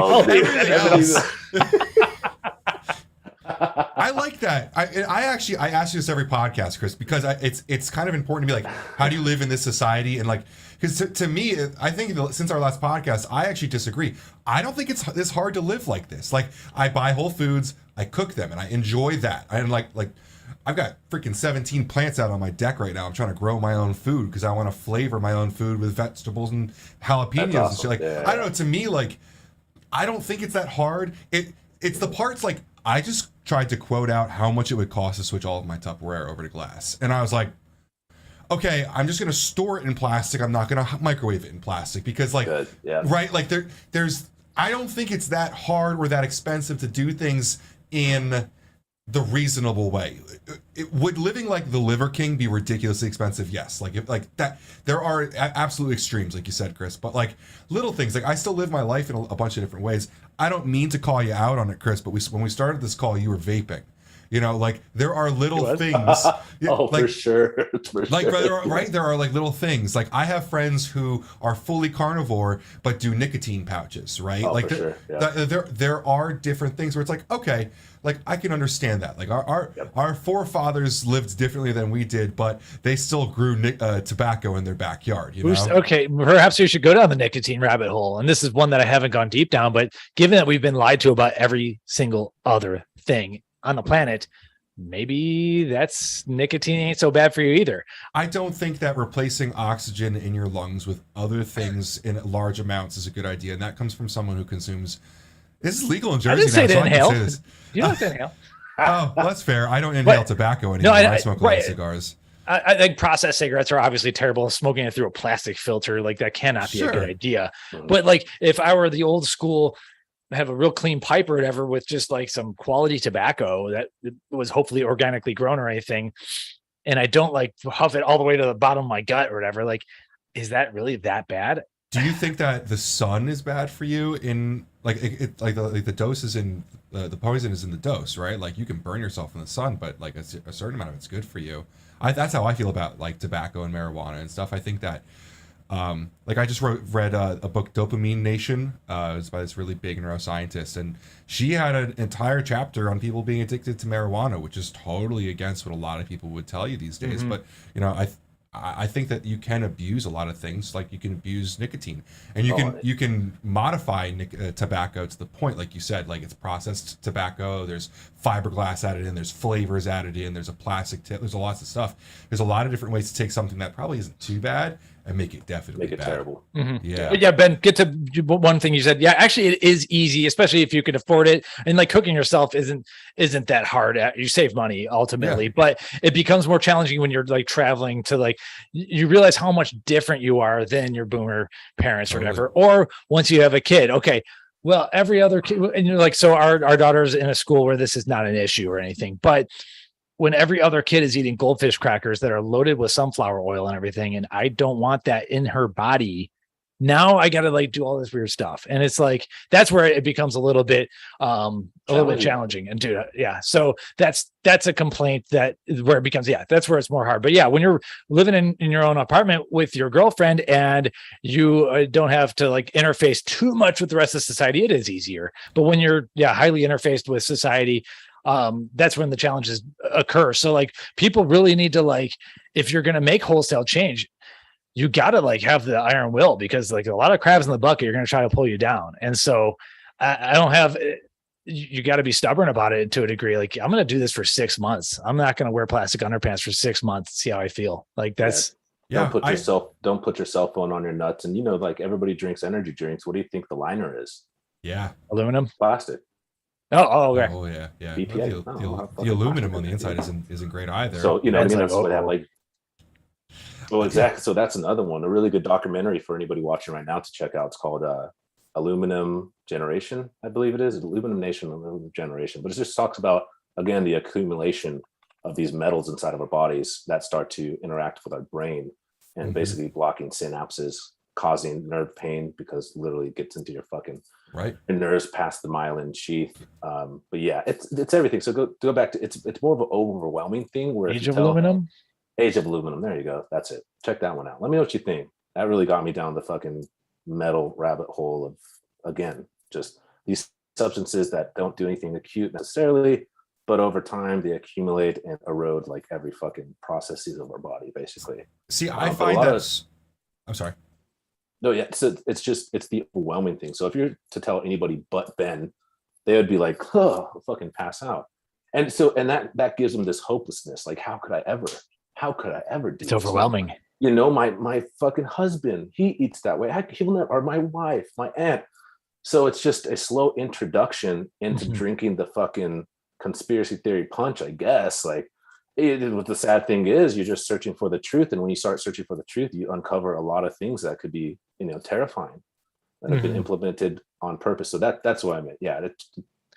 I like that. I ask you this every podcast, Chris, because it's kind of important to be like, how do you live in this society? And like, because to me, I think since our last podcast, I actually disagree. I don't think it's this hard to live like this. Like, I buy whole foods, I cook them, and I enjoy that. I like I've got freaking 17 plants out on my deck right now. I'm trying to grow my own food because I want to flavor my own food with vegetables and jalapenos and shit. Like, I don't know, to me, like, I don't think it's that hard. It's the parts, like, I just tried to quote out how much it would cost to switch all of my Tupperware over to glass. And I was like, okay, I'm just going to store it in plastic. I'm not going to microwave it in plastic because, like, right? Like, there's, I don't think it's that hard or that expensive to do things in the reasonable way. Would living like the Liver King be ridiculously expensive? Yes. Like, if, like that, there are absolute extremes, like you said, Chris, but like little things, like I still live my life in a bunch of different ways. I don't mean to call you out on it, Chris, but when we started this call, you were vaping. You know, like there are little things. Like, for sure. Like, there are like little things. Like I have friends who are fully carnivore but do nicotine pouches, right? Like there are different things where it's like, okay, like I can understand that. Like our forefathers lived differently than we did, but they still grew tobacco in their backyard. You know? Okay, perhaps we should go down the nicotine rabbit hole. And this is one that I haven't gone deep down, but given that we've been lied to about every single other thing on the planet, maybe that's nicotine ain't so bad for you either. I don't think that replacing oxygen in your lungs with other things in large amounts is a good idea, and that comes from someone who consumes. This is legal in Jersey. I didn't say to inhale. You don't have to inhale. Oh, well, that's fair. I don't inhale tobacco anymore. I smoke a lot of cigars. I think processed cigarettes are obviously terrible. Smoking it through a plastic filter, like that cannot be a good idea. But like if I were the old school, have a real clean pipe or whatever with just like some quality tobacco that was hopefully organically grown or anything, and I don't like huff it all the way to the bottom of my gut or whatever, like, is that really that bad? Do you think that the sun is bad for you in like the dose is in the poison is in the dose, right? Like you can burn yourself in the sun, but like a certain amount of it's good for you. That's how I feel about like tobacco and marijuana and stuff. I think that like I just read a book, Dopamine Nation. It's by this really big neuroscientist, and she had an entire chapter on people being addicted to marijuana, which is totally against what a lot of people would tell you these days. But you know, I think that you can abuse a lot of things, like you can abuse nicotine, and you can modify tobacco to the point, like you said, like it's processed tobacco. There's fiberglass added in, there's flavors added in, there's a plastic tip, there's lots of stuff. There's a lot of different ways to take something that probably isn't too bad and make it definitely bad. Terrible. Yeah, Ben, get to one thing you said. Yeah, actually it is easy, especially if you can afford it. And like cooking yourself isn't that hard. You save money ultimately, but it becomes more challenging when you're like traveling to like, you realize how much different you are than your boomer parents or whatever. Or once you have a kid, okay, well, every other kid, and you're like, so our daughter's in a school where this is not an issue or anything, but when every other kid is eating goldfish crackers that are loaded with sunflower oil and everything, and I don't want that in her body, now I got to like do all this weird stuff. And it's like, that's where it becomes a little bit challenging. And dude, so that's a complaint that is where it becomes, that's where it's more hard. But yeah, when you're living in your own apartment with your girlfriend and you don't have to like interface too much with the rest of society, it is easier. But when you're highly interfaced with society, that's when the challenges occur. So like people really need to like, if you're going to make wholesale change, you got to like have the iron will, because like a lot of crabs in the bucket are going to try to pull you down. And so I don't have, you got to be stubborn about it to a degree. Like I'm going to do this for 6 months. I'm not going to wear plastic underpants for 6 months. See how I feel. Like that's, don't put your cell phone on your nuts. And you know, like everybody drinks energy drinks. What do you think the liner is? Aluminum, plastic. Oh, okay. Oh yeah. BPA. The aluminum on the inside isn't great either. So you know, that's what that like. Well, exactly. So that's another one, a really good documentary for anybody watching right now to check out. It's called Aluminum Generation, I believe it is. Aluminum Nation, Aluminum Generation. But it just talks about, again, the accumulation of these metals inside of our bodies that start to interact with our brain and basically blocking synapses, causing nerve pain, because literally it gets into your fucking your nerves past the myelin sheath. But yeah, it's everything. So go back to it's more of an overwhelming thing where Age of Aluminum. Age of Aluminum. There you go. That's it. Check that one out. Let me know what you think. That really got me down the fucking metal rabbit hole of, again, just these substances that don't do anything acute necessarily, but over time they accumulate and erode like every fucking processes of our body, basically. See, I find that. I'm sorry. No, yeah. So it's the overwhelming thing. So if you're to tell anybody but Ben, they would be like, oh, I'll fucking pass out. And so, and that gives them this hopelessness. Like, how could I ever do It's this? overwhelming. You know, my fucking husband, he eats that way. He'll never, or my wife, my aunt. So it's just a slow introduction into drinking the fucking conspiracy theory punch, I guess. Like, what the sad thing is, you're just searching for the truth. And when you start searching for the truth, you uncover a lot of things that could be, you know, terrifying, that have been implemented on purpose. So that's what I meant. Yeah, it's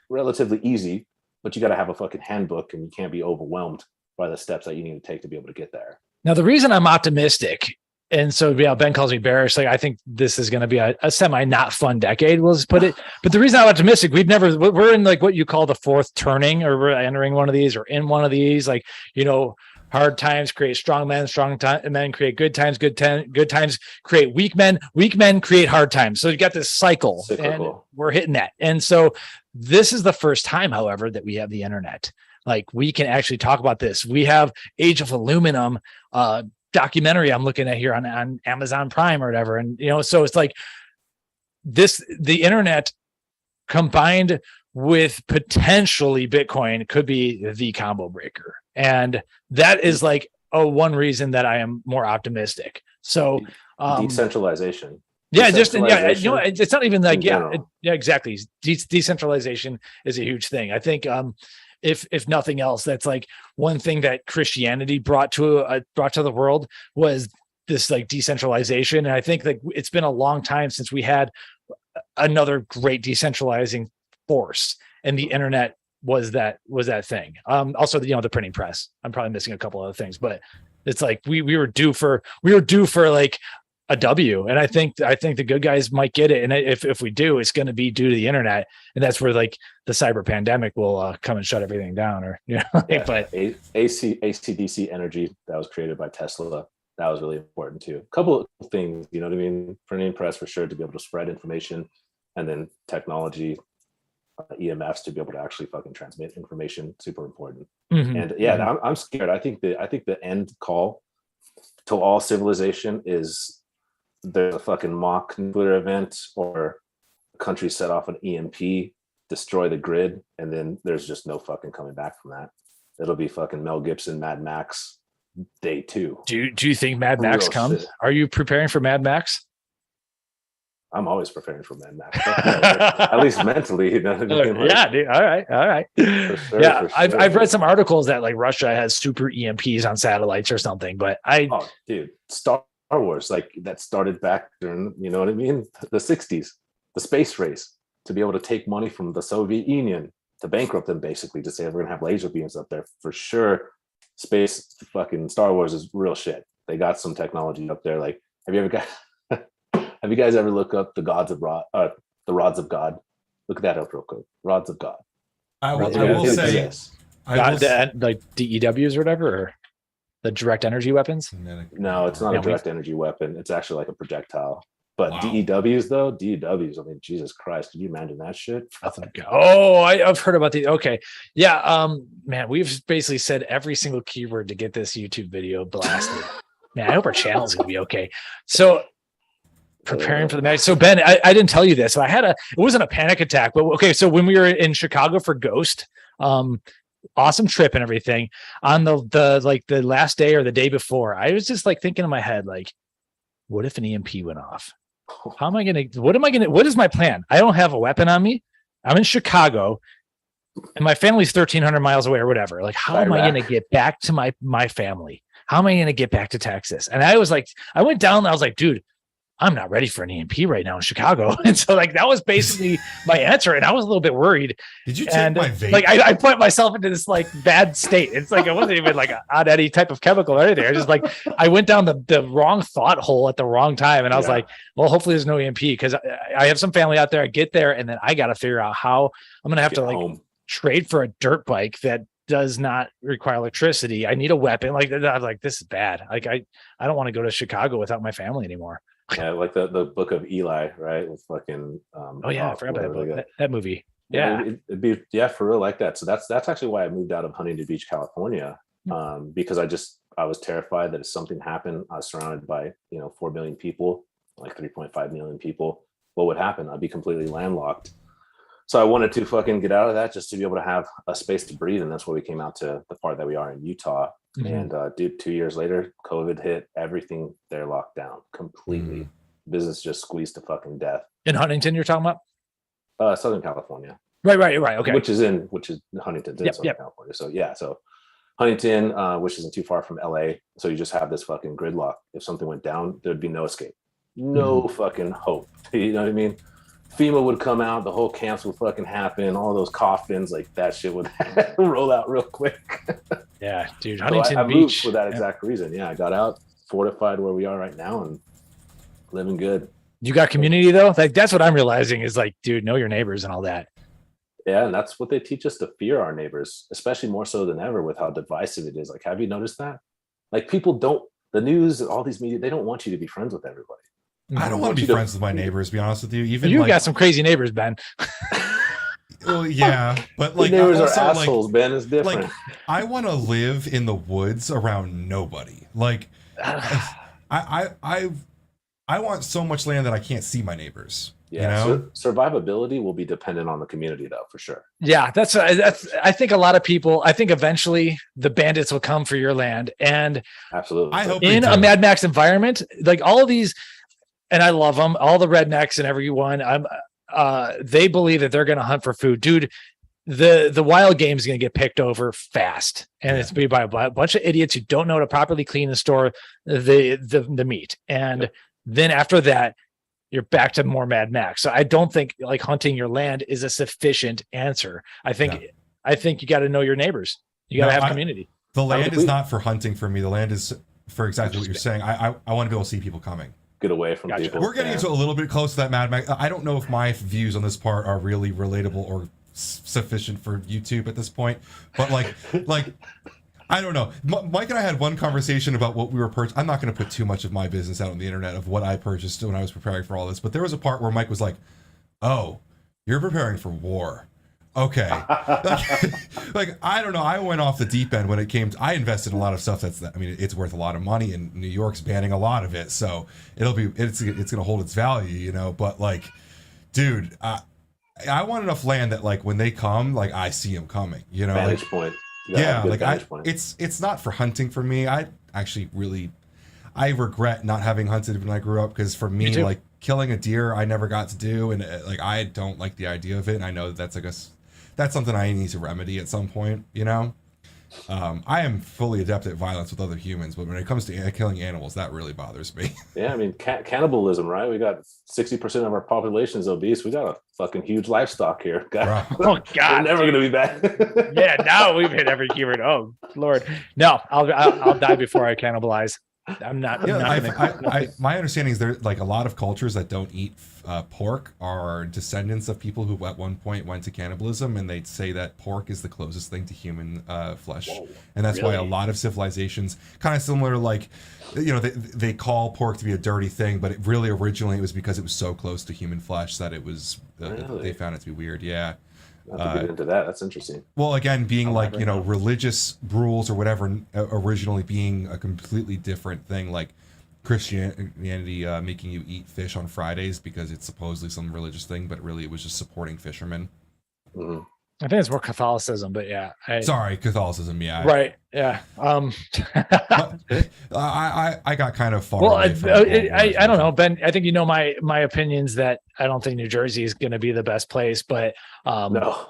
relatively easy, but you got to have a fucking handbook, and you can't be overwhelmed by the steps that you need to take to be able to get there. Now, the reason I'm optimistic, and so yeah, Ben calls me bearish. Like, I think this is going to be a semi not fun decade. We'll just put it. But the reason I'm optimistic, we're in like what you call the fourth turning, or we're entering one of these, or in one of these. Like, you know, hard times create strong men, men create good times, good times create weak men create hard times. So you got this cycle, and we're hitting that. And so this is the first time, however, that we have the internet. Like, we can actually talk about this. We have Age of Aluminum documentary I'm looking at here on Amazon Prime or whatever. And, you know, so it's like the internet combined with potentially Bitcoin could be the combo breaker. And that is like one reason that I am more optimistic. So decentralization. Yeah, just, yeah, you know, it's not even like, yeah, exactly. Decentralization is a huge thing. I think, if nothing else, that's like one thing that Christianity brought to the world was this like decentralization. And I think that it's been a long time since we had another great decentralizing force, and the internet was that thing. Also, you know, the printing press. I'm probably missing a couple other things, but it's like we were due for like a W. And I think the good guys might get it. And if we do, it's going to be due to the internet. And that's where like the cyber pandemic will come and shut everything down, or, you know, but AC/DC energy that was created by Tesla, that was really important too. A couple of things, you know what I mean? Printing press for sure, to be able to spread information, and then technology, EMFs to be able to actually fucking transmit information, super important. And yeah, I'm scared. I think the end call to all civilization is there's a fucking mock nuclear event, or a country set off an EMP, destroy the grid, and then there's just no fucking coming back from that. It'll be fucking Mel Gibson, Mad Max, day 2. Do you think Mad Max comes? Shit. Are you preparing for Mad Max? I'm always preparing for Mad Max. At least mentally, you know what I mean? Like, yeah, dude. All right. For sure, yeah, for sure. I've read some articles that like Russia has super EMPs on satellites or something, but dude, Star Wars, like, that started back during, you know what I mean, the 60s, the space race, to be able to take money from the Soviet Union, to bankrupt them, basically, to say we're gonna have laser beams up there. For sure, space fucking Star Wars is real shit. They got some technology up there. Like, have you guys ever look up the rods of God? Look that up real quick. Rods of God. I will say, like DEWs or whatever, or the direct energy weapons. No, it's not a direct energy weapon. It's actually like a projectile. But DEWs though, DEWs. I mean, Jesus Christ, could you imagine that shit? Oh, I've heard about the. Okay, yeah. Man, we've basically said every single keyword to get this YouTube video blasted. Man, I hope our channel's gonna be okay. So, preparing for the match. So Ben, I didn't tell you this. So it wasn't a panic attack, but okay. So when we were in Chicago for Ghost, awesome trip and everything, on the last day or the day before, I was just like thinking in my head, like, what if an EMP went off? What is my plan? I don't have a weapon on me. I'm in Chicago and my family's 1,300 miles away or whatever. Like, how am I going to get back to my family? How am I going to get back to Texas? And I was like, I went down and I was like, dude, I'm not ready for an EMP right now in Chicago. And so like, that was basically my answer. And I was a little bit worried. Did you take my vape? Like I put myself into this like bad state. It's like, it wasn't even like on any type of chemical or anything. I just like, I went down the wrong thought hole at the wrong time. And I was like, well, hopefully there's no EMP, because I have some family out there. I get there and then I got to figure out how I'm going to have to like trade for a dirt bike that does not require electricity. I need a weapon. Like, I was like, this is bad. Like, I don't want to go to Chicago without my family anymore. Yeah, like the book of Eli, right? With fucking I forgot about that movie. Yeah, it'd be for real like that. So that's actually why I moved out of Huntington Beach, California, because I was terrified that if something happened, I was surrounded by 4 million people, like 3.5 million people. What would happen? I'd be completely landlocked. So I wanted to fucking get out of that just to be able to have a space to breathe. And that's why we came out to the part that we are in Utah. And dude, 2 years later, COVID hit, everything there locked down completely. Business just squeezed to fucking death. In Huntington, you're talking about? Southern California. Right. Okay. Which is Huntington, in Southern California. So yeah, so Huntington, which isn't too far from LA. So you just have this fucking gridlock. If something went down, there'd be no escape. No fucking hope. You know what I mean? FEMA would come out, the whole camps would fucking happen, all those coffins, like that shit would roll out real quick. Yeah, dude. Huntington so I Beach. moved for that exact reason. Yeah, I got out, fortified where we are right now, and living good. You got community though? Like that's what I'm realizing is like, dude, know your neighbors and all that. Yeah, and that's what they teach us, to fear our neighbors, especially more so than ever with how divisive it is. Like, have you noticed that? Like people don't, the news, all these media, they don't want you to be friends with everybody. I don't want to be friends with my neighbors, to be honest with you. Even you got some crazy neighbors, Ben. Well, yeah, but like neighbors are also, assholes, Ben. It's different. Like, I want to live in the woods around nobody. Like, I want so much land that I can't see my neighbors. Yeah, you know? Survivability will be dependent on the community, though, for sure. Yeah, that's. I think a lot of people. I think eventually the bandits will come for your land, and absolutely, I hope in a Mad Max environment, like all of these, and I love them, all the rednecks and everyone. They believe that they're going to hunt for food, dude. The wild game is going to get picked over fast, and it's be by a bunch of idiots who don't know how to properly clean and store the meat, and then after that, you're back to more Mad Max. So I don't think like hunting your land is a sufficient answer. I think you got to know your neighbors. You got to have community. The land is not for hunting for me. The land is for exactly what you're saying. I want to be able to see people coming. Get away from people. We're getting into a little bit close to that Mad Max. I don't know if my views on this part are really relatable or sufficient for YouTube at this point, but like I don't know. Mike and I had one conversation about what we were purchasing. I'm not going to put too much of my business out on the internet of what I purchased when I was preparing for all this, but there was a part where Mike was like, "Oh, you're preparing for war." Okay. like, I don't know. I went off the deep end when it came to, I invested in a lot of stuff it's worth a lot of money, and New York's banning a lot of it. So it's going to hold its value, you know, but like, dude, I want enough land that like when they come, like I see them coming, you know, vantage point. Yeah, like it's not for hunting for me. I regret not having hunted when I grew up, because for me like killing a deer I never got to do, and like I don't like the idea of it, and I know that's that's something I need to remedy at some point, you know. I am fully adept at violence with other humans, but when it comes to killing animals, that really bothers me. Yeah, I mean, cannibalism, right? We got 60% of our population is obese. We got a fucking huge livestock here. God. Oh God, we're never gonna be back. Yeah, now we've hit every keyword. Oh Lord, no, I'll die before I cannibalize. I'm not. Yeah, my understanding is there like a lot of cultures that don't eat pork are descendants of people who at one point went to cannibalism, and they say that pork is the closest thing to human flesh. Whoa, and that's why a lot of civilizations, kind of similar, like, you know, they call pork to be a dirty thing, but originally it was because it was so close to human flesh that it was they found it to be weird. Yeah. Not to get into that. That's interesting. Well, again, being like, you know, religious rules or whatever originally being a completely different thing, like Christianity making you eat fish on Fridays because it's supposedly some religious thing, but really it was just supporting fishermen. Mm-hmm. I think it's more Catholicism, but yeah. Sorry, Catholicism. Yeah. Right. Yeah. I got kind of far. Well, away from I don't know, Ben. I think you know my opinions that I don't think New Jersey is going to be the best place, but no.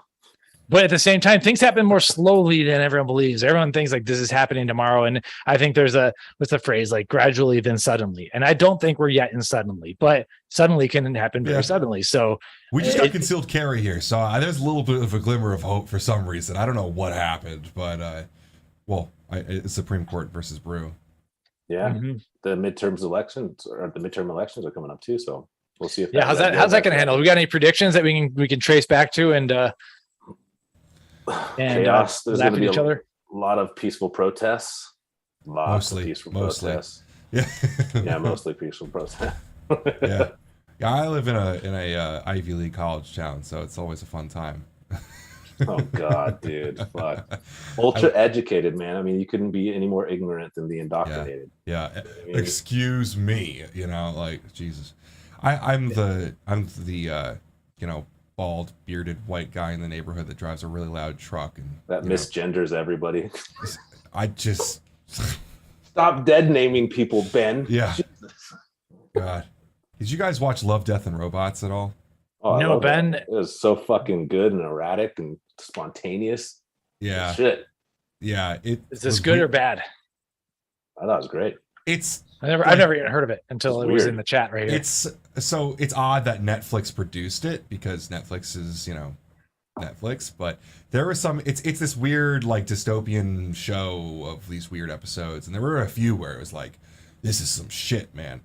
But at the same time, things happen more slowly than everyone believes. Everyone thinks like this is happening tomorrow, and I think there's what's the phrase, like gradually then suddenly. And I don't think we're yet in suddenly, but suddenly can happen very suddenly. So we just got concealed carry here, so there's a little bit of a glimmer of hope for some reason. I don't know what happened, but it's Supreme Court versus Brew. Yeah, the midterm elections are coming up too, so we'll see if how's that going to handle? We got any predictions that we can trace back to and chaos? There's going to be each other? A lot of peaceful protests. Mostly. Protests. Yeah, mostly peaceful protests. Yeah, I live in a Ivy League college town, so it's always a fun time. Oh God, dude, fuck. Ultra educated, man. I mean, you couldn't be any more ignorant than the indoctrinated. Yeah. I mean, excuse me, you know, like Jesus. I'm the you know, bald, bearded white guy in the neighborhood that drives a really loud truck and that misgenders everybody. I just stop dead naming people, Ben. Yeah. Jesus. God. Did you guys watch Love, Death, and Robots at all? Oh, No, Ben. It was so fucking good and erratic and spontaneous. Yeah. Shit. Yeah. Is this good or bad? I thought it was great. I've never even heard of it until it was in the chat right here. It's odd that Netflix produced it because Netflix is, Netflix, but there was it's this weird like dystopian show of these weird episodes, and there were a few where it was like, this is some shit, man.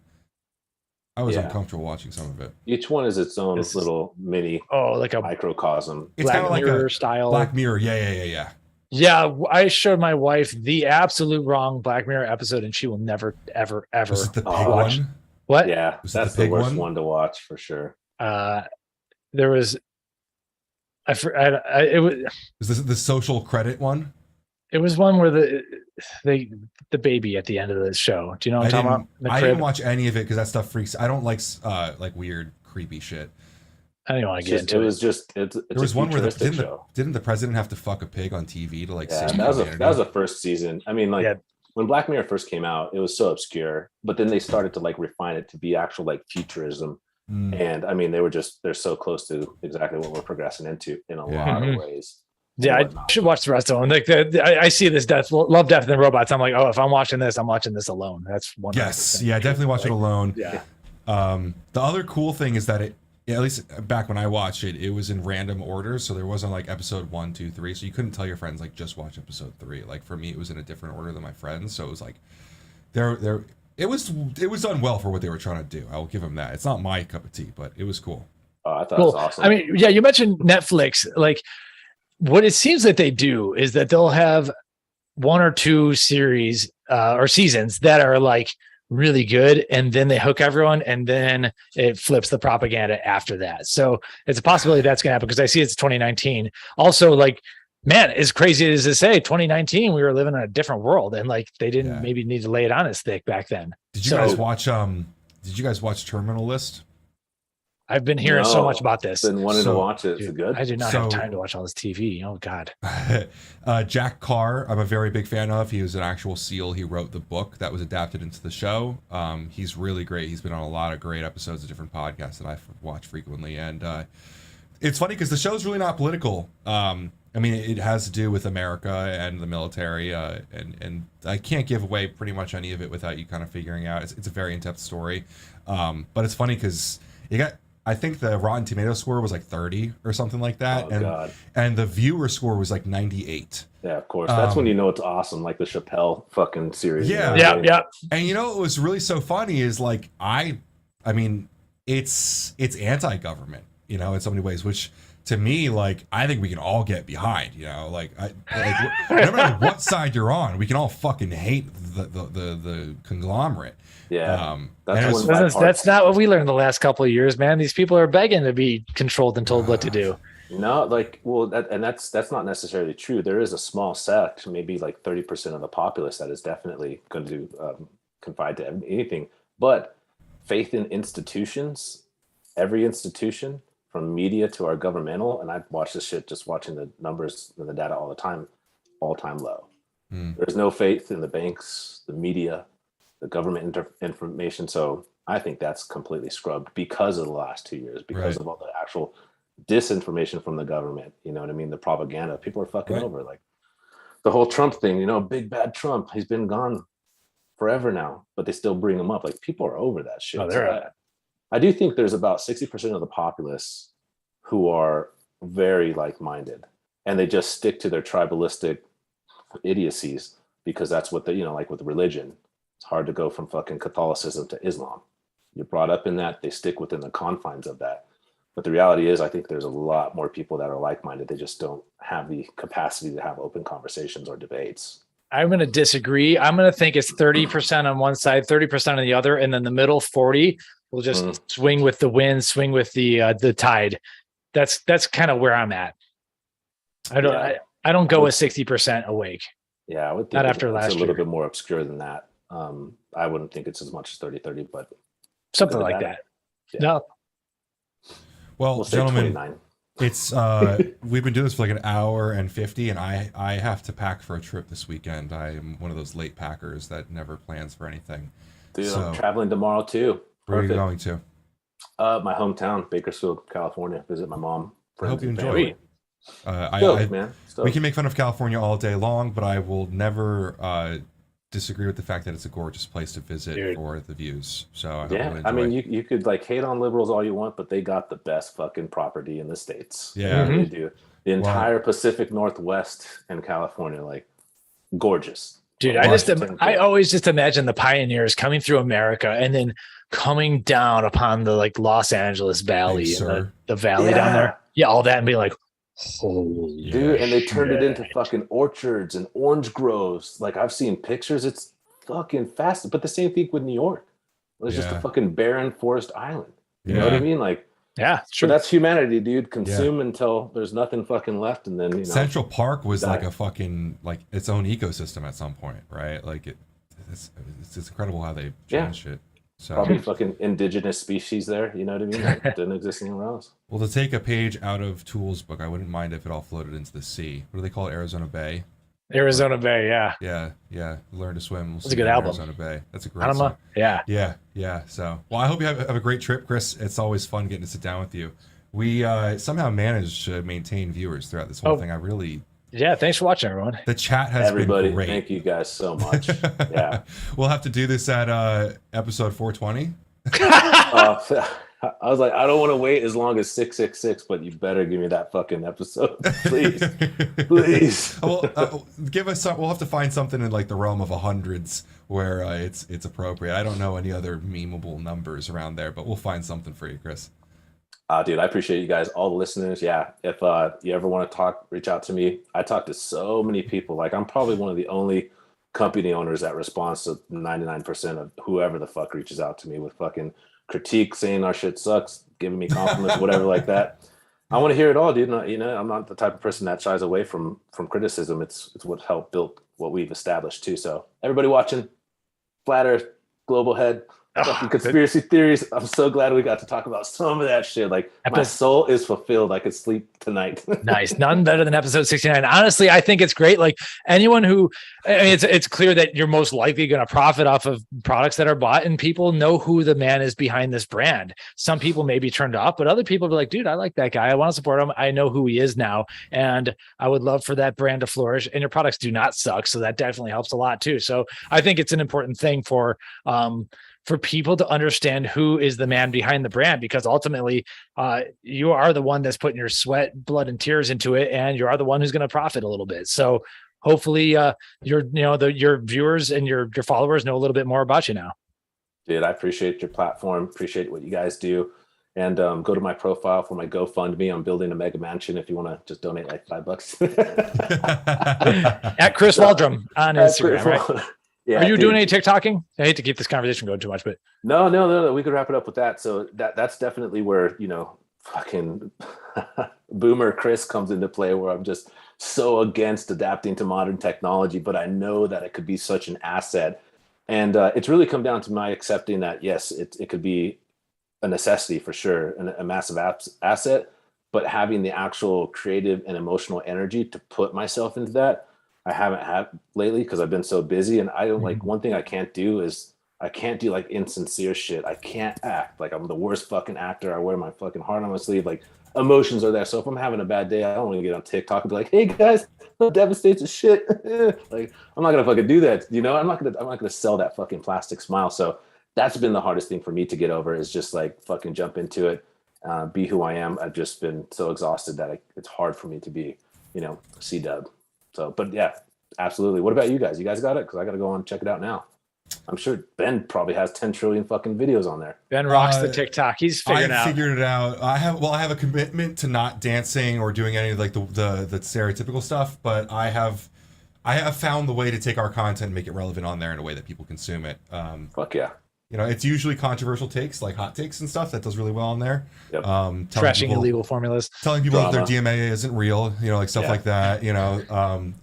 I was uncomfortable watching some of it. Each one is its own little mini like a microcosm. It's kind of like Mirror a style. Black Mirror. Yeah. Yeah, I showed my wife the absolute wrong Black Mirror episode, and she will never, ever, ever Was it the pig watch. one? What? Yeah, that's the worst one to watch for sure. There was, it was. Was this the social credit one? It was one where the baby at the end of the show. Do you know what I'm talking about? I didn't watch any of it because that stuff freaks. I don't like weird, creepy shit. I don't want to get into it. It was just there was one where show. Didn't the president have to fuck a pig on TV to like? Yeah, that was the first season. I mean, when Black Mirror first came out, it was so obscure, but then they started to like refine it to be actual like futurism. And I mean, they're so close to exactly what we're progressing into in a lot of ways. Yeah, I should watch the rest of them. Like I see this Love, Death, and Robots. I'm like, oh, if I'm watching this, I'm watching this alone. That's one. Yes, yeah, definitely watch it alone. Yeah. The other cool thing is that at least back when I watched it, it was in random order, so there wasn't like episode 1, 2, 3. So you couldn't tell your friends like just watch episode 3. Like for me, it was in a different order than my friends. So it was like it was done well for what they were trying to do. I will give them that. It's not my cup of tea, but it was cool. Oh, I thought it was awesome. I mean, yeah, you mentioned Netflix. Like, what it seems that they do is that they'll have 1 or 2 series or seasons that are like really good, and then they hook everyone, and then it flips the propaganda after that. So it's a possibility that's going to happen because I see it's 2019. Also, like, man, as crazy as to say, 2019, we were living in a different world, and like they didn't maybe need to lay it on as thick back then. Did you guys watch? Did you guys watch Terminal List? I've been hearing so much about this. Been wanting to watch it. Is it good? I do not have time to watch all this TV. Oh God. Jack Carr, I'm a very big fan of. He was an actual SEAL. He wrote the book that was adapted into the show. He's really great. He's been on a lot of great episodes of different podcasts that I watch frequently. And it's funny because the show's really not political. I mean, it has to do with America and the military, and I can't give away pretty much any of it without you kind of figuring out. It's a very in-depth story, but it's funny because I think the Rotten Tomato score was like 30 or something like that, and the viewer score was like 98. Yeah, of course. That's when you know it's awesome, like the Chappelle fucking series. Yeah, yeah. And you know what was really so funny is like I mean, it's anti-government, in so many ways, which to me, like, I think we can all get behind, like no matter what side you're on, we can all fucking hate the conglomerate. Yeah, that's not what we learned the last couple of years, man. These people are begging to be controlled and told what to do. No, like, that's not necessarily true. There is a small sect, maybe like 30% of the populace, that is definitely going to confide to anything. But faith in institutions, every institution, from media to our governmental, and I watch this shit just watching the numbers and the data all the time, all-time low. There's no faith in the banks, the media, the government information. So I think that's completely scrubbed because of the last 2 years, because of all the actual disinformation from the government. You know what I mean? The propaganda. People are fucking over. Like the whole Trump thing, big bad Trump. He's been gone forever now, but they still bring him up. Like people are over that shit. I do think there's about 60% of the populace who are very like-minded, and they just stick to their tribalistic idiocies because that's what like with religion. It's hard to go from fucking Catholicism to Islam. You're brought up in that, they stick within the confines of that. But the reality is, I think there's a lot more people that are like-minded. They just don't have the capacity to have open conversations or debates. I'm going to disagree. I'm going to think it's 30% on one side, 30% on the other, and then the middle 40 will just swing with the wind, swing with the tide. That's kind of where I'm at. I don't go with 60% awake. Yeah, I would think not after last year. It's a little bit more obscure than that. I wouldn't think it's as much as 30-30, but something like that. Yeah. No. Well, gentlemen, It's we've been doing this for like an hour and 50, and I have to pack for a trip this weekend. I am one of those late packers that never plans for anything. Dude, So, I'm traveling tomorrow too. where are you going to? My hometown, Bakersfield, California. Visit my mom. I hope you enjoy family. it. Man. We can make fun of California all day long, but I will never disagree with the fact that it's a gorgeous place to visit for the views. So I hope you enjoy. I mean, you could like hate on liberals all you want, but they got the best fucking property in the States. Yeah, they do. The entire Pacific Northwest and California, like gorgeous. Dude, I always just imagine the pioneers coming through America and then coming down upon the like Los Angeles Valley, and the valley down there. Yeah, all that, and be like, holy dude, and they turned it into fucking orchards and orange groves. Like I've seen pictures, it's fucking fast. But the same thing with New York. It was just a fucking barren forest island. You know what I mean? Like, yeah, sure. But that's humanity, dude. Consume until there's nothing fucking left, and then Central Park was like a fucking like its own ecosystem at some point, right? Like it's incredible how they changed it. So probably fucking indigenous species there. You know what I mean? That didn't exist anywhere else. Well, to take a page out of Tool's book, I wouldn't mind if it all floated into the sea. What do they call it? Arizona Bay. Arizona Bay, yeah. Yeah. Learn to swim. That's a good album. Arizona Bay. That's a great song. Yeah. So, well, I hope you have a great trip, Chris. It's always fun getting to sit down with you. We somehow managed to maintain viewers throughout this whole thing. Thanks for watching, everyone. The chat has been great. Thank you guys so much. Yeah. We'll have to do this at episode 420. I was like, I don't want to wait as long as 666, but you better give me that fucking episode, please, please. Well, give us some. We'll have to find something in like the realm of hundreds where it's appropriate. I don't know any other memeable numbers around there, but we'll find something for you, Chris. Dude, I appreciate you guys, all the listeners. Yeah, if you ever want to talk, reach out to me. I talk to so many people. Like I'm probably one of the only company owners that responds to 99% of whoever the fuck reaches out to me with fucking critique, saying our shit sucks, giving me compliments, whatever like that. I want to hear it all, dude. I'm not the type of person that shies away from criticism. It's what helped build what we've established too. So everybody watching, Flat Earth, Global Head, conspiracy theories. I'm so glad we got to talk about some of that shit. Like my soul is fulfilled. I could sleep tonight. Nice. None better than episode 69. Honestly, I think it's great. Like anyone who, it's clear that you're most likely going to profit off of products that are bought, and people know who the man is behind this brand. Some people may be turned off, but other people be like, dude, I like that guy. I want to support him. I know who he is now. And I would love for that brand to flourish, and your products do not suck. So that definitely helps a lot too. So I think it's an important thing for people to understand who is the man behind the brand, because ultimately you are the one that's putting your sweat, blood, and tears into it, and you are the one who's going to profit a little bit. So hopefully your viewers and your followers know a little bit more about you now. Dude, I appreciate your platform, appreciate what you guys do. And go to my profile for my GoFundMe. I'm building a mega mansion if you want to just donate like $5. At Chris WALDRUM on Instagram, right? Yeah, are you doing any TikToking? I hate to keep this conversation going too much, but no. We could wrap it up with that. So that's definitely where, fucking boomer Chris comes into play, where I'm just so against adapting to modern technology, but I know that it could be such an asset. And it's really come down to my accepting that, yes, it could be a necessity for sure, and a massive asset, but having the actual creative and emotional energy to put myself into that, I haven't had lately because I've been so busy. And I don't like, one thing I can't do is I can't do like insincere shit. I can't act like I'm the worst fucking actor. I wear my fucking heart on my sleeve. Like emotions are there. So if I'm having a bad day, I don't want to get on TikTok and be like, hey guys, I'm devastated as shit. Like I'm not gonna fucking do that. I'm not gonna sell that fucking plastic smile. So that's been the hardest thing for me to get over, is just like fucking jump into it, be who I am. I've just been so exhausted that it's hard for me to be, C-dub. So, but yeah, absolutely. What about you guys? You guys got it? Because I got to go on and check it out now. I'm sure Ben probably has 10 trillion fucking videos on there. Ben rocks the TikTok. He's figured it out. I have a commitment to not dancing or doing any of like the stereotypical stuff, but I have found the way to take our content and make it relevant on there in a way that people consume it. Fuck yeah. It's usually controversial takes, like hot takes and stuff. That does really well on there. Yep. Trashing illegal formulas. Telling people that their DMA isn't real, like stuff like that.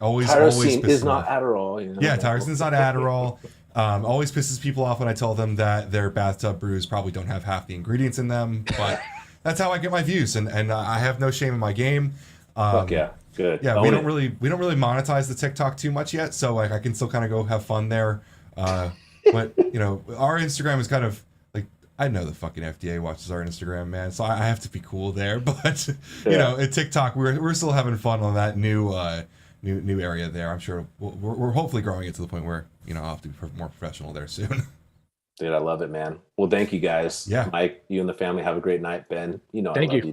Always is not Adderall. Yeah, tyrosine's not Adderall. Always pisses people off when I tell them that their bathtub brews probably don't have half the ingredients in them, but that's how I get my views, and I have no shame in my game. Fuck yeah, good. Yeah, we don't really monetize the TikTok too much yet, so like I can still kind of go have fun there. But you know, our Instagram is kind of like, I know the fucking FDA watches our Instagram, man, so I have to be cool there. But you know, at TikTok, we're still having fun on that new area there. I'm sure we're hopefully growing it to the point where, you know, I'll have to be more professional there soon. Dude, I love it, man. Well, thank you guys. Yeah, Mike, you and the family have a great night. Ben, you know, Thank I love you.